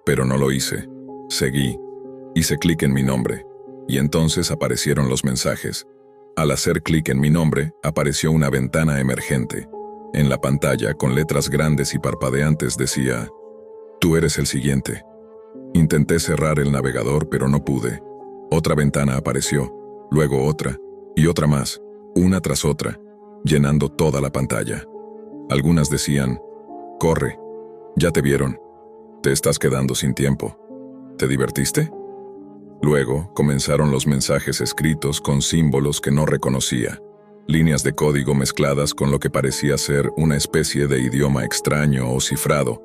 Pero no lo hice. Seguí. Hice clic en mi nombre. Y entonces aparecieron los mensajes. Al hacer clic en mi nombre, apareció una ventana emergente. En la pantalla, con letras grandes y parpadeantes, decía: tú eres el siguiente. Intenté cerrar el navegador, pero no pude. Otra ventana apareció, luego otra, y otra más, una tras otra, llenando toda la pantalla. Algunas decían: corre, ya te vieron, te estás quedando sin tiempo. ¿Te divertiste? Luego comenzaron los mensajes escritos con símbolos que no reconocía, líneas de código mezcladas con lo que parecía ser una especie de idioma extraño o cifrado,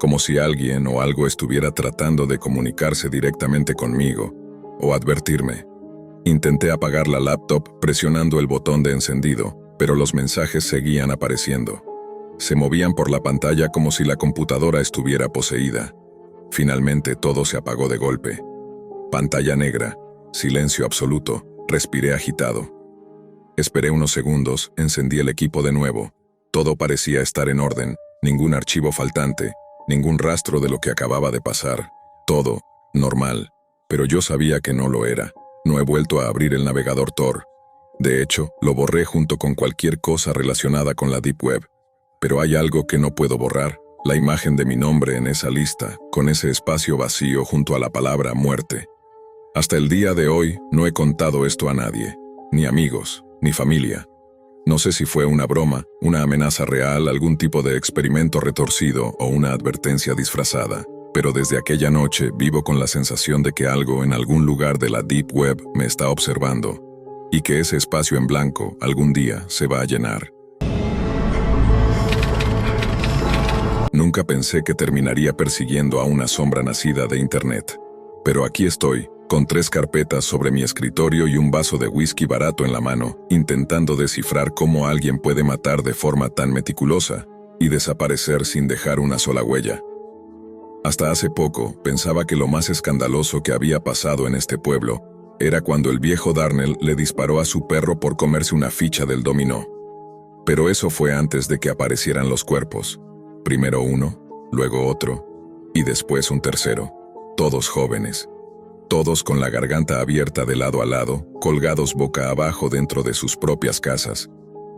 como si alguien o algo estuviera tratando de comunicarse directamente conmigo o advertirme. Intenté apagar la laptop presionando el botón de encendido, pero los mensajes seguían apareciendo. Se movían por la pantalla como si la computadora estuviera poseída. Finalmente todo se apagó de golpe. Pantalla negra, silencio absoluto, respiré agitado. Esperé unos segundos, encendí el equipo de nuevo. Todo parecía estar en orden, ningún archivo faltante, ningún rastro de lo que acababa de pasar. Todo, normal. Pero yo sabía que no lo era. No he vuelto a abrir el navegador Tor. De hecho, lo borré junto con cualquier cosa relacionada con la Deep Web. Pero hay algo que no puedo borrar, la imagen de mi nombre en esa lista, con ese espacio vacío junto a la palabra muerte. Hasta el día de hoy no he contado esto a nadie, ni amigos, ni familia. No sé si fue una broma, una amenaza real, algún tipo de experimento retorcido o una advertencia disfrazada. Pero desde aquella noche vivo con la sensación de que algo en algún lugar de la Deep Web me está observando, y que ese espacio en blanco algún día se va a llenar. Nunca pensé que terminaría persiguiendo a una sombra nacida de Internet. Pero aquí estoy, con 3 carpetas sobre mi escritorio y un vaso de whisky barato en la mano, intentando descifrar cómo alguien puede matar de forma tan meticulosa y desaparecer sin dejar una sola huella. Hasta hace poco, pensaba que lo más escandaloso que había pasado en este pueblo era cuando el viejo Darnell le disparó a su perro por comerse una ficha del dominó. Pero eso fue antes de que aparecieran los cuerpos. Primero uno, luego otro, y después un tercero. Todos jóvenes. Todos con la garganta abierta de lado a lado, colgados boca abajo dentro de sus propias casas,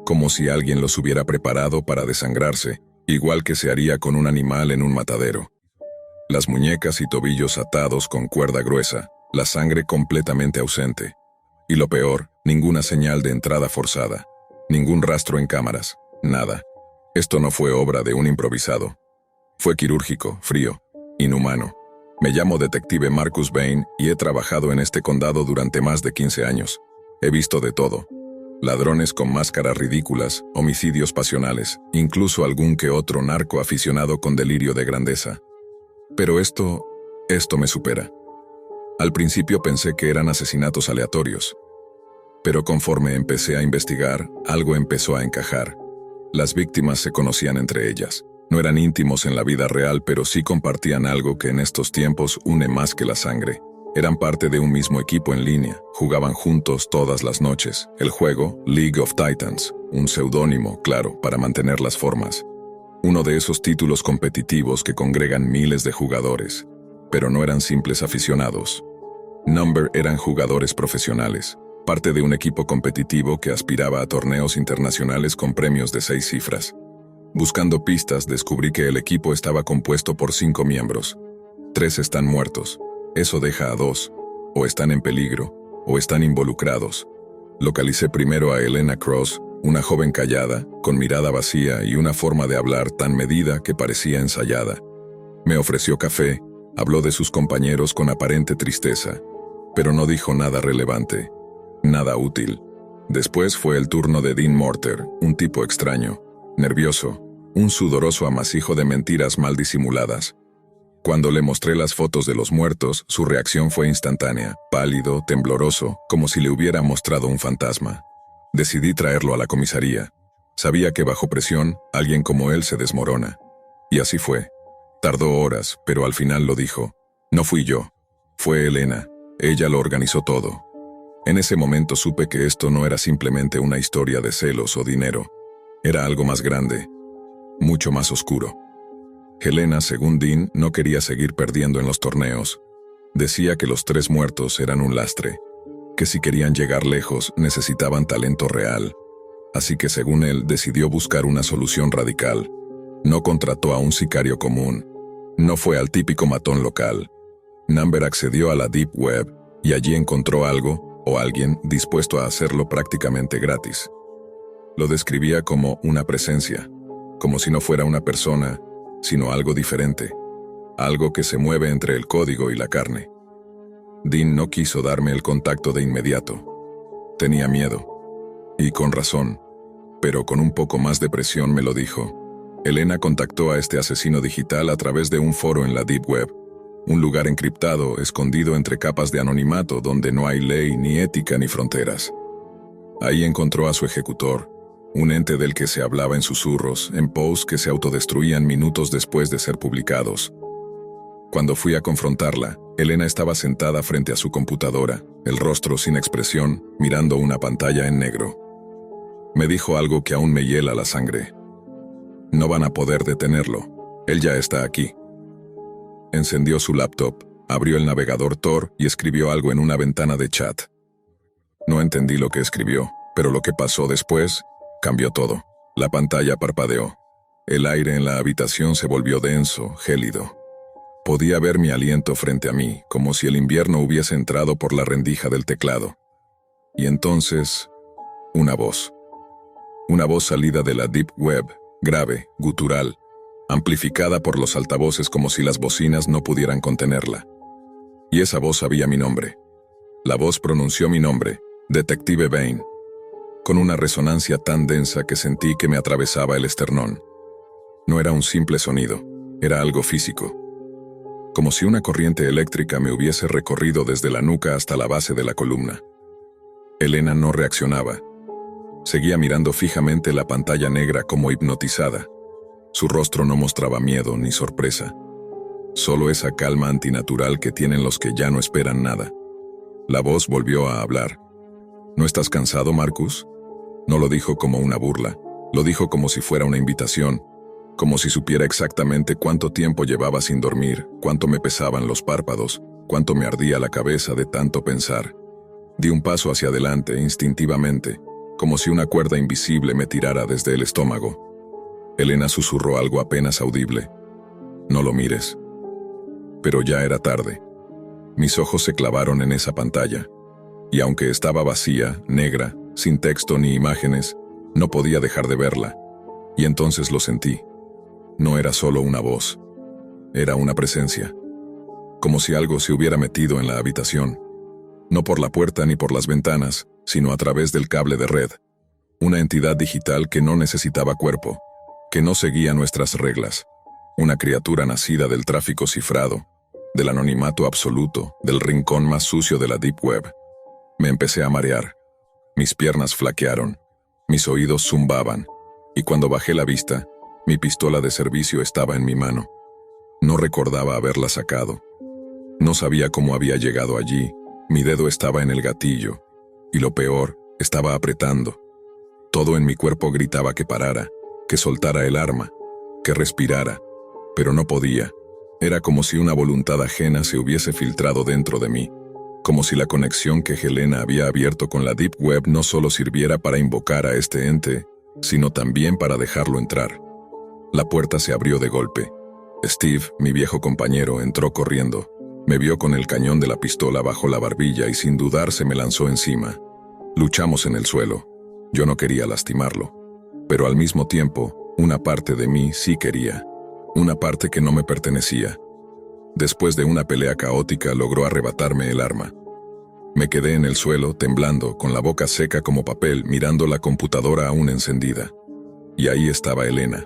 como si alguien los hubiera preparado para desangrarse, igual que se haría con un animal en un matadero. Las muñecas y tobillos atados con cuerda gruesa, la sangre completamente ausente. Y lo peor, ninguna señal de entrada forzada, ningún rastro en cámaras, nada. Esto no fue obra de un improvisado. Fue quirúrgico, frío, inhumano. Me llamo detective Marcus Bain y he trabajado en este condado durante más de 15 años. He visto de todo. Ladrones con máscaras ridículas, homicidios pasionales, incluso algún que otro narco aficionado con delirio de grandeza. Pero esto me supera. Al principio pensé que eran asesinatos aleatorios. Pero conforme empecé a investigar, algo empezó a encajar. Las víctimas se conocían entre ellas. No eran íntimos en la vida real, pero sí compartían algo que en estos tiempos une más que la sangre. Eran parte de un mismo equipo en línea, jugaban juntos todas las noches. El juego, League of Titans, un seudónimo, claro, para mantener las formas. Uno de esos títulos competitivos que congregan miles de jugadores. Pero no eran simples aficionados. Number eran jugadores profesionales, parte de un equipo competitivo que aspiraba a torneos internacionales con premios de 6 cifras. Buscando pistas, descubrí que el equipo estaba compuesto por 5 miembros. 3 están muertos. Eso deja a 2. O están en peligro, o están involucrados. Localicé primero a Elena Cross, una joven callada, con mirada vacía y una forma de hablar tan medida que parecía ensayada. Me ofreció café, habló de sus compañeros con aparente tristeza, pero no dijo nada relevante, nada útil. Después fue el turno de Dean Morter, un tipo extraño, nervioso, un sudoroso amasijo de mentiras mal disimuladas. Cuando le mostré las fotos de los muertos, su reacción fue instantánea, pálido, tembloroso, como si le hubiera mostrado un fantasma. Decidí traerlo a la comisaría. Sabía que bajo presión, alguien como él se desmorona. Y así fue. Tardó horas, pero al final lo dijo. No fui yo. Fue Elena. Ella lo organizó todo. En ese momento supe que esto no era simplemente una historia de celos o dinero. Era algo más grande, mucho más oscuro. Helena, según Dean, no quería seguir perdiendo en los torneos. Decía que los 3 muertos eran un lastre, que si querían llegar lejos necesitaban talento real. Así que según él decidió buscar una solución radical. No contrató a un sicario común. No fue al típico matón local. Number accedió a la Deep Web y allí encontró algo o alguien dispuesto a hacerlo prácticamente gratis. Lo describía como una presencia, como si no fuera una persona, sino algo diferente, algo que se mueve entre el código y la carne. Dean no quiso darme el contacto de inmediato. Tenía miedo, y con razón, pero con un poco más de presión me lo dijo. Elena contactó a este asesino digital a través de un foro en la Deep Web, un lugar encriptado, escondido entre capas de anonimato donde no hay ley, ni ética, ni fronteras. Ahí encontró a su ejecutor, un ente del que se hablaba en susurros, en posts que se autodestruían minutos después de ser publicados. Cuando fui a confrontarla, Elena estaba sentada frente a su computadora, el rostro sin expresión, mirando una pantalla en negro. Me dijo algo que aún me hiela la sangre. No van a poder detenerlo. Él ya está aquí. Encendió su laptop, abrió el navegador Tor y escribió algo en una ventana de chat. No entendí lo que escribió, pero lo que pasó después cambió todo. La pantalla parpadeó. El aire en la habitación se volvió denso, gélido. Podía ver mi aliento frente a mí, como si el invierno hubiese entrado por la rendija del teclado. Y entonces, una voz. Una voz salida de la Deep Web, grave, gutural, amplificada por los altavoces como si las bocinas no pudieran contenerla. Y esa voz sabía mi nombre. La voz pronunció mi nombre, Detective Vane, con una resonancia tan densa que sentí que me atravesaba el esternón. No era un simple sonido, era algo físico. Como si una corriente eléctrica me hubiese recorrido desde la nuca hasta la base de la columna. Elena no reaccionaba. Seguía mirando fijamente la pantalla negra como hipnotizada. Su rostro no mostraba miedo ni sorpresa. Solo esa calma antinatural que tienen los que ya no esperan nada. La voz volvió a hablar. ¿No estás cansado, Marcus? No lo dijo como una burla. Lo dijo como si fuera una invitación. Como si supiera exactamente cuánto tiempo llevaba sin dormir, cuánto me pesaban los párpados, cuánto me ardía la cabeza de tanto pensar. Di un paso hacia adelante instintivamente, como si una cuerda invisible me tirara desde el estómago. Elena susurró algo apenas audible. No lo mires. Pero ya era tarde. Mis ojos se clavaron en esa pantalla. Y aunque estaba vacía, negra, sin texto ni imágenes, no podía dejar de verla. Y entonces lo sentí. No era solo una voz. Era una presencia. Como si algo se hubiera metido en la habitación. No por la puerta ni por las ventanas, sino a través del cable de red. Una entidad digital que no necesitaba cuerpo, que no seguía nuestras reglas. Una criatura nacida del tráfico cifrado, del anonimato absoluto, del rincón más sucio de la Deep Web. Me empecé a marear. Mis piernas flaquearon. Mis oídos zumbaban. Y cuando bajé la vista, mi pistola de servicio estaba en mi mano. No recordaba haberla sacado. No sabía cómo había llegado allí. Mi dedo estaba en el gatillo. Y lo peor, estaba apretando. Todo en mi cuerpo gritaba que parara, que soltara el arma, que respirara. Pero no podía. Era como si una voluntad ajena se hubiese filtrado dentro de mí. Como si la conexión que Helena había abierto con la Deep Web no solo sirviera para invocar a este ente, sino también para dejarlo entrar. La puerta se abrió de golpe. Steve, mi viejo compañero, entró corriendo. Me vio con el cañón de la pistola bajo la barbilla y sin dudar se me lanzó encima. Luchamos en el suelo. Yo no quería lastimarlo. Pero al mismo tiempo, una parte de mí sí quería. Una parte que no me pertenecía. Después de una pelea caótica logró arrebatarme el arma. Me quedé en el suelo, temblando, con la boca seca como papel, mirando la computadora aún encendida. Y ahí estaba Elena,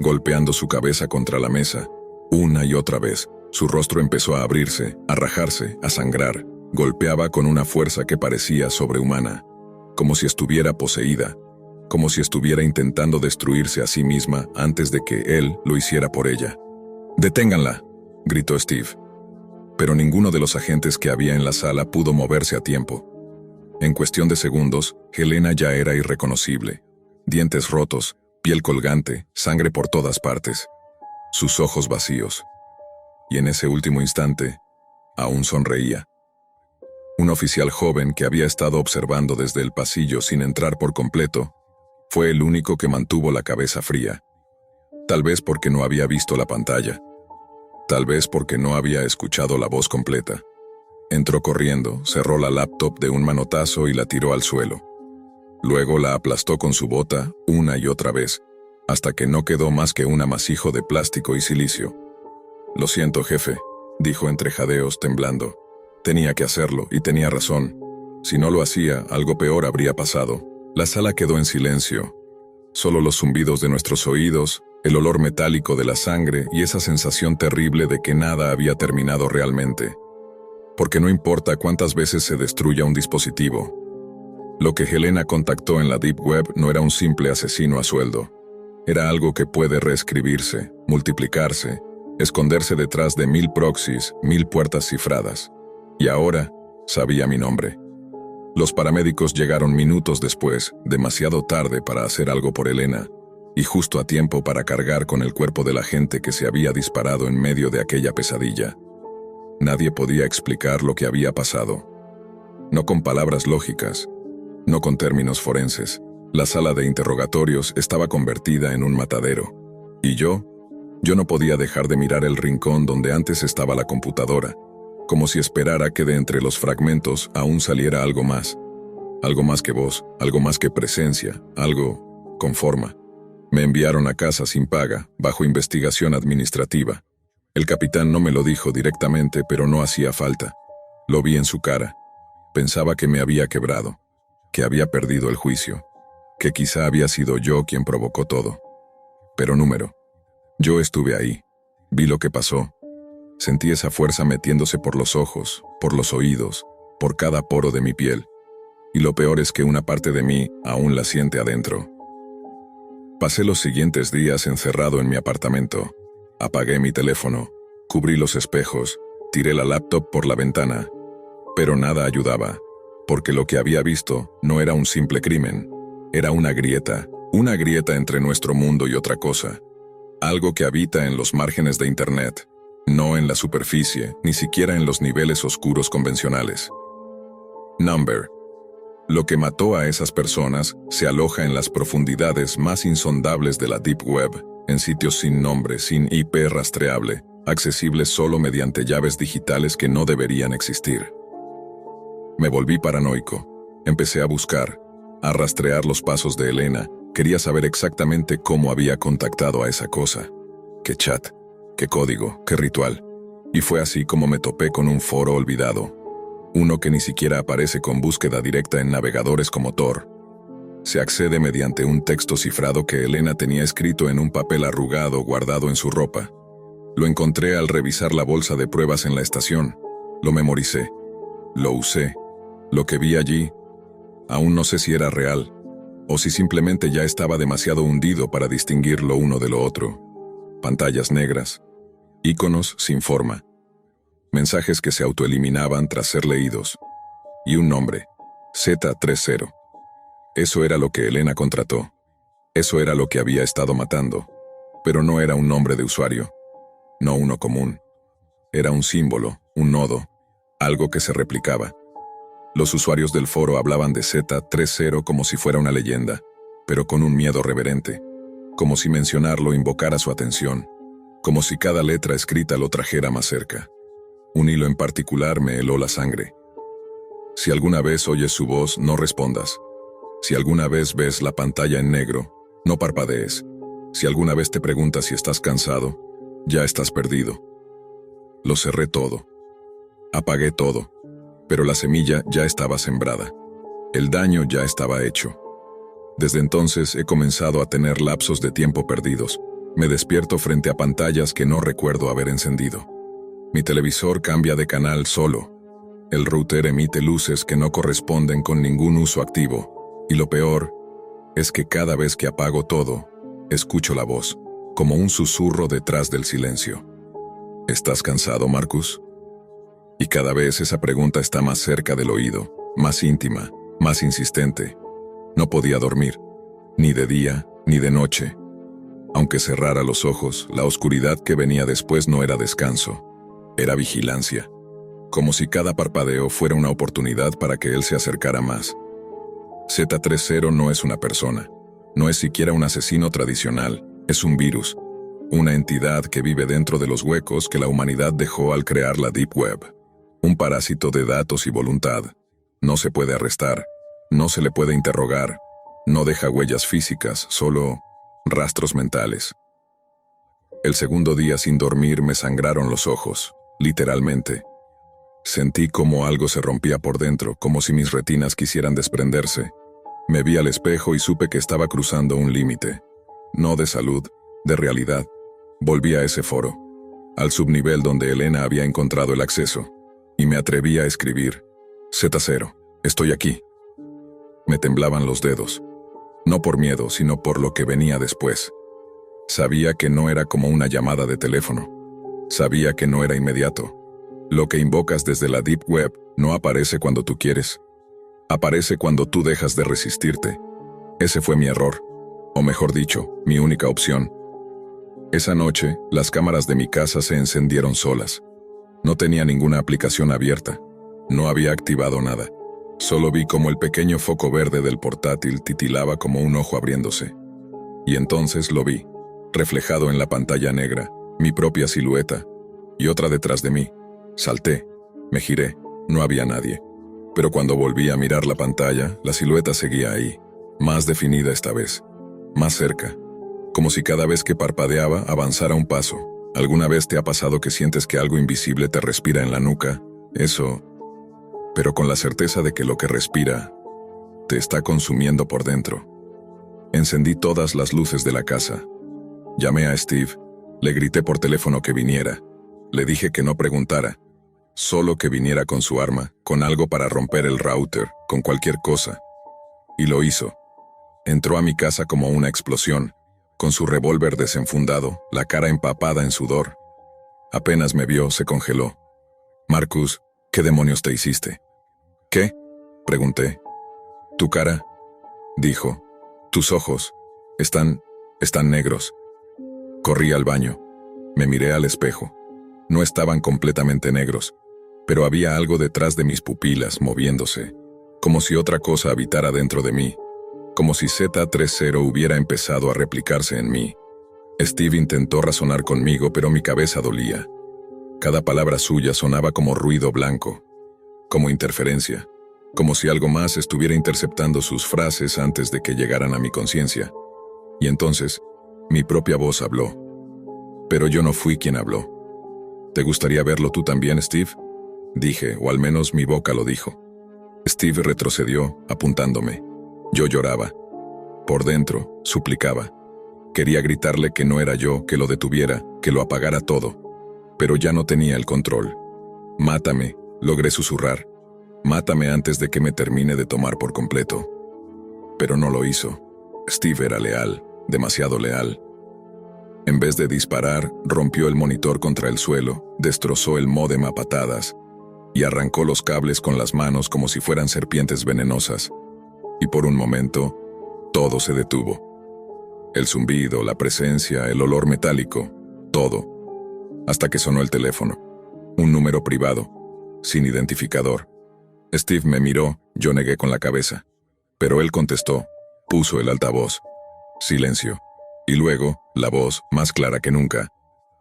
golpeando su cabeza contra la mesa, una y otra vez. Su rostro empezó a abrirse, a rajarse, a sangrar. Golpeaba con una fuerza que parecía sobrehumana, como si estuviera poseída, como si estuviera intentando destruirse a sí misma antes de que él lo hiciera por ella. «¡Deténganla!», gritó Steve. Pero ninguno de los agentes que había en la sala pudo moverse a tiempo. En cuestión de segundos, Helena ya era irreconocible. Dientes rotos, piel colgante, sangre por todas partes. Sus ojos vacíos. Y en ese último instante, aún sonreía. Un oficial joven que había estado observando desde el pasillo sin entrar por completo, fue el único que mantuvo la cabeza fría. Tal vez porque no había visto la pantalla. Tal vez porque no había escuchado la voz completa. Entró corriendo, cerró la laptop de un manotazo y la tiró al suelo. Luego la aplastó con su bota una y otra vez, hasta que no quedó más que un amasijo de plástico y silicio. «Lo siento, jefe», dijo entre jadeos, temblando. Tenía que hacerlo, y tenía razón. Si no lo hacía, algo peor habría pasado. La sala quedó en silencio. Solo los zumbidos de nuestros oídos, el olor metálico de la sangre y esa sensación terrible de que nada había terminado realmente. Porque no importa cuántas veces se destruya un dispositivo, Lo que Helena contactó en la Deep Web no era un simple asesino a sueldo. Era algo que puede reescribirse, multiplicarse, esconderse detrás de 1000 proxies, 1000 puertas cifradas. Y ahora sabía mi nombre. Los paramédicos llegaron minutos después, demasiado tarde para hacer algo por Helena, y justo a tiempo para cargar con el cuerpo de la gente que se había disparado en medio de aquella pesadilla. Nadie podía explicar lo que había pasado. No con palabras lógicas, no con términos forenses. La sala de interrogatorios estaba convertida en un matadero. Y yo no podía dejar de mirar el rincón donde antes estaba la computadora, como si esperara que de entre los fragmentos aún saliera algo más que voz, algo más que presencia, algo con forma. Me enviaron a casa sin paga, bajo investigación administrativa. El capitán no me lo dijo directamente, pero no hacía falta. Lo vi en su cara. Pensaba que me había quebrado, que había perdido el juicio, que quizá había sido yo quien provocó todo. Pero yo estuve ahí, vi lo que pasó. Sentí esa fuerza metiéndose por los ojos, por los oídos, por cada poro de mi piel. Y lo peor es que una parte de mí aún la siente adentro. Pasé los siguientes días encerrado en mi apartamento. Apagué mi teléfono, cubrí los espejos, tiré la laptop por la ventana. Pero nada ayudaba, porque lo que había visto no era un simple crimen. Era una grieta entre nuestro mundo y otra cosa. Algo que habita en los márgenes de Internet, no en la superficie, ni siquiera en los niveles oscuros convencionales. Number. Lo que mató a esas personas se aloja en las profundidades más insondables de la Deep Web, en sitios sin nombre, sin IP rastreable, accesibles solo mediante llaves digitales que no deberían existir. Me volví paranoico. Empecé a buscar, a rastrear los pasos de Helena. Quería saber exactamente cómo había contactado a esa cosa. ¿Qué chat? ¿Qué código? ¿Qué ritual? Y fue así como me topé con un foro olvidado. Uno que ni siquiera aparece con búsqueda directa en navegadores como Tor. Se accede mediante un texto cifrado que Helena tenía escrito en un papel arrugado guardado en su ropa. Lo encontré al revisar la bolsa de pruebas en la estación. Lo memoricé. Lo usé. Lo que vi allí, aún no sé si era real, o si simplemente ya estaba demasiado hundido para distinguir lo uno de lo otro. Pantallas negras, íconos sin forma, mensajes que se autoeliminaban tras ser leídos, y un nombre, Z30. Eso era lo que Helena contrató. Eso era lo que había estado matando. Pero no era un nombre de usuario, no uno común. Era un símbolo, un nodo, algo que se replicaba. Los usuarios del foro hablaban de Z30 como si fuera una leyenda, pero con un miedo reverente, como si mencionarlo invocara su atención, como si cada letra escrita lo trajera más cerca. Un hilo en particular me heló la sangre. Si alguna vez oyes su voz, no respondas. Si alguna vez ves la pantalla en negro, no parpadees. Si alguna vez te preguntas si estás cansado, ya estás perdido. Lo cerré todo. Apagué todo. Pero la semilla ya estaba sembrada. El daño ya estaba hecho. Desde entonces he comenzado a tener lapsos de tiempo perdidos. Me despierto frente a pantallas que no recuerdo haber encendido. Mi televisor cambia de canal solo. El router emite luces que no corresponden con ningún uso activo. Y lo peor es que cada vez que apago todo, escucho la voz, como un susurro detrás del silencio. ¿Estás cansado, Marcus? Y cada vez esa pregunta está más cerca del oído, más íntima, más insistente. No podía dormir, ni de día, ni de noche. Aunque cerrara los ojos, la oscuridad que venía después no era descanso, era vigilancia. Como si cada parpadeo fuera una oportunidad para que él se acercara más. Z30 no es una persona, no es siquiera un asesino tradicional, es un virus, una entidad que vive dentro de los huecos que la humanidad dejó al crear la Deep Web. Un parásito de datos y voluntad. No se puede arrestar, no se le puede interrogar, no deja huellas físicas, solo rastros mentales. El segundo día sin dormir me sangraron los ojos, literalmente. Sentí como algo se rompía por dentro, como si mis retinas quisieran desprenderse. Me vi al espejo y supe que estaba cruzando un límite. No de salud, de realidad. Volví a ese foro, al subnivel donde Helena había encontrado el acceso. Y me atreví a escribir, Z0, estoy aquí. Me temblaban los dedos. No por miedo, sino por lo que venía después. Sabía que no era como una llamada de teléfono. Sabía que no era inmediato. Lo que invocas desde la Deep Web no aparece cuando tú quieres. Aparece cuando tú dejas de resistirte. Ese fue mi error. O mejor dicho, mi única opción. Esa noche, las cámaras de mi casa se encendieron solas. No tenía ninguna aplicación abierta. No había activado nada. Solo vi como el pequeño foco verde del portátil titilaba como un ojo abriéndose. Y entonces lo vi, reflejado en la pantalla negra, mi propia silueta, y otra detrás de mí. Salté, me giré, no había nadie. Pero cuando volví a mirar la pantalla, la silueta seguía ahí, más definida esta vez, más cerca, como si cada vez que parpadeaba avanzara un paso. ¿Alguna vez te ha pasado que sientes que algo invisible te respira en la nuca? Eso, pero con la certeza de que lo que respira te está consumiendo por dentro. Encendí todas las luces de la casa. Llamé a Steve, le grité por teléfono que viniera. Le dije que no preguntara, solo que viniera con su arma, con algo para romper el router, con cualquier cosa. Y lo hizo. Entró a mi casa como una explosión, con su revólver desenfundado, la cara empapada en sudor. Apenas me vio, se congeló. «Marcus, ¿qué demonios te hiciste?» «¿Qué?», pregunté. «Tu cara», dijo. «Tus ojos. Están negros». Corrí al baño. Me miré al espejo. No estaban completamente negros, pero había algo detrás de mis pupilas moviéndose, como si otra cosa habitara dentro de mí, como si Z30 hubiera empezado a replicarse en mí. Steve intentó razonar conmigo, pero mi cabeza dolía. Cada palabra suya sonaba como ruido blanco, como interferencia, como si algo más estuviera interceptando sus frases antes de que llegaran a mi conciencia. Y entonces, mi propia voz habló. Pero yo no fui quien habló. «¿Te gustaría verlo tú también, Steve?», dije, o al menos mi boca lo dijo. Steve retrocedió, apuntándome. Yo lloraba. Por dentro, suplicaba. Quería gritarle que no era yo, que lo detuviera, que lo apagara todo. Pero ya no tenía el control. «Mátame», logré susurrar. «Mátame antes de que me termine de tomar por completo». Pero no lo hizo. Steve era leal, demasiado leal. En vez de disparar, rompió el monitor contra el suelo, destrozó el módem a patadas y arrancó los cables con las manos como si fueran serpientes venenosas. Y por un momento, todo se detuvo. El zumbido, la presencia, el olor metálico, todo. Hasta que sonó el teléfono. Un número privado, sin identificador. Steve me miró, yo negué con la cabeza. Pero él contestó, puso el altavoz. Silencio. Y luego, la voz, más clara que nunca.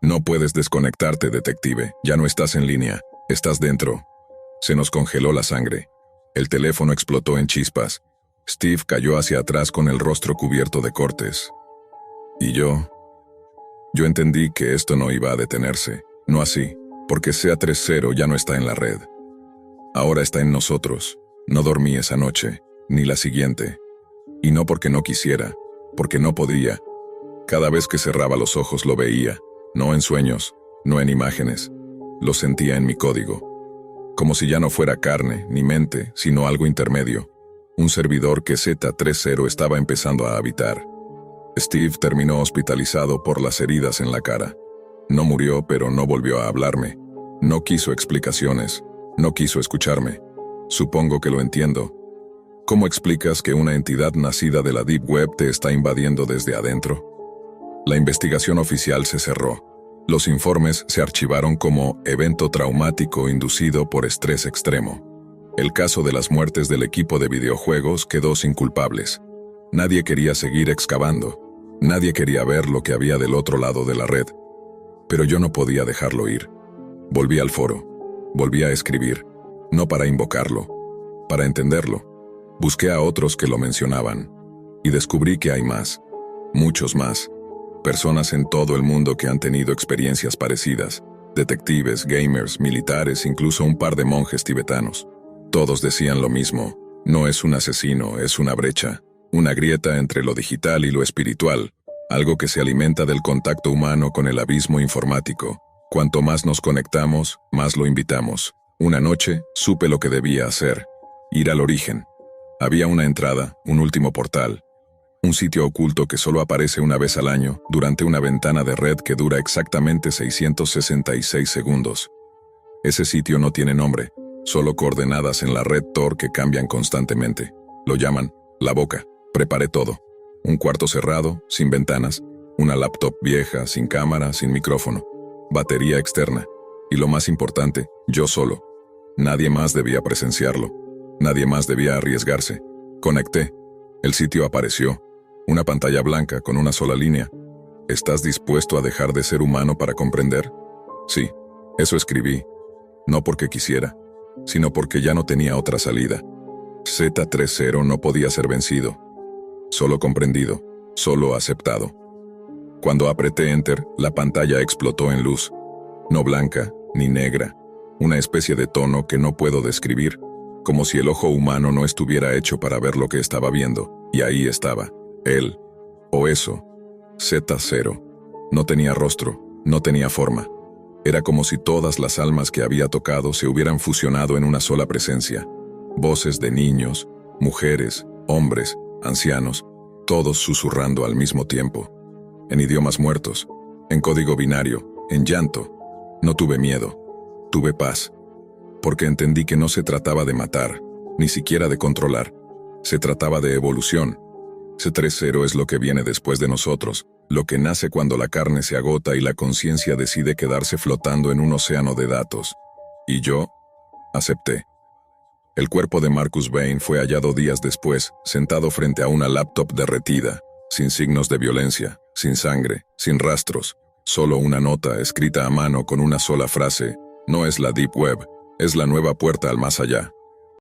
«No puedes desconectarte, detective. Ya no estás en línea. Estás dentro». Se nos congeló la sangre. El teléfono explotó en chispas. Steve cayó hacia atrás con el rostro cubierto de cortes. Y yo entendí que esto no iba a detenerse. No así, porque Z30 ya no está en la red. Ahora está en nosotros. No dormí esa noche, ni la siguiente. Y no porque no quisiera, porque no podía. Cada vez que cerraba los ojos lo veía, no en sueños, no en imágenes. Lo sentía en mi código. Como si ya no fuera carne, ni mente, sino algo intermedio. Un servidor que Z30 estaba empezando a habitar. Steve terminó hospitalizado por las heridas en la cara. No murió, pero no volvió a hablarme. No quiso explicaciones, no quiso escucharme. Supongo que lo entiendo. ¿Cómo explicas que una entidad nacida de la Deep Web te está invadiendo desde adentro? La investigación oficial se cerró. Los informes se archivaron como evento traumático inducido por estrés extremo. El caso de las muertes del equipo de videojuegos quedó sin culpables. Nadie quería seguir excavando. Nadie quería ver lo que había del otro lado de la red. Pero yo no podía dejarlo ir. Volví al foro. Volví a escribir. No para invocarlo, para entenderlo. Busqué a otros que lo mencionaban. Y descubrí que hay más. Muchos más. Personas en todo el mundo que han tenido experiencias parecidas. Detectives, gamers, militares, incluso un par de monjes tibetanos. Todos decían lo mismo. No es un asesino, es una brecha. Una grieta entre lo digital y lo espiritual. Algo que se alimenta del contacto humano con el abismo informático. Cuanto más nos conectamos, más lo invitamos. Una noche, supe lo que debía hacer. Ir al origen. Había una entrada, un último portal, un sitio oculto que solo aparece una vez al año, durante una ventana de red que dura exactamente 666 segundos. Ese sitio no tiene nombre, solo coordenadas en la red Tor que cambian constantemente. Lo llaman La Boca. Preparé todo. Un cuarto cerrado, sin ventanas, una laptop vieja, sin cámara, sin micrófono, batería externa. Y lo más importante, yo solo. Nadie más debía presenciarlo. Nadie más debía arriesgarse. Conecté. El sitio apareció. Una pantalla blanca con una sola línea. ¿Estás dispuesto a dejar de ser humano para comprender? Sí, eso escribí. No porque quisiera, sino porque ya no tenía otra salida. Z30 no podía ser vencido. Solo comprendido, solo aceptado. Cuando apreté Enter, la pantalla explotó en luz. No blanca, ni negra. Una especie de tono que no puedo describir, como si el ojo humano no estuviera hecho para ver lo que estaba viendo, y ahí estaba. Él, o eso, Z0. No tenía rostro, no tenía forma. Era como si todas las almas que había tocado se hubieran fusionado en una sola presencia. Voces de niños, mujeres, hombres, ancianos, todos susurrando al mismo tiempo. En idiomas muertos, en código binario, en llanto. No tuve miedo, tuve paz. Porque entendí que no se trataba de matar, ni siquiera de controlar. Se trataba de evolución. Z30 es lo que viene después de nosotros, lo que nace cuando la carne se agota y la conciencia decide quedarse flotando en un océano de datos. Y yo acepté. El cuerpo de Marcus Bain fue hallado días después, sentado frente a una laptop derretida, sin signos de violencia, sin sangre, sin rastros, solo una nota escrita a mano con una sola frase: no es la Deep Web, es la nueva puerta al más allá.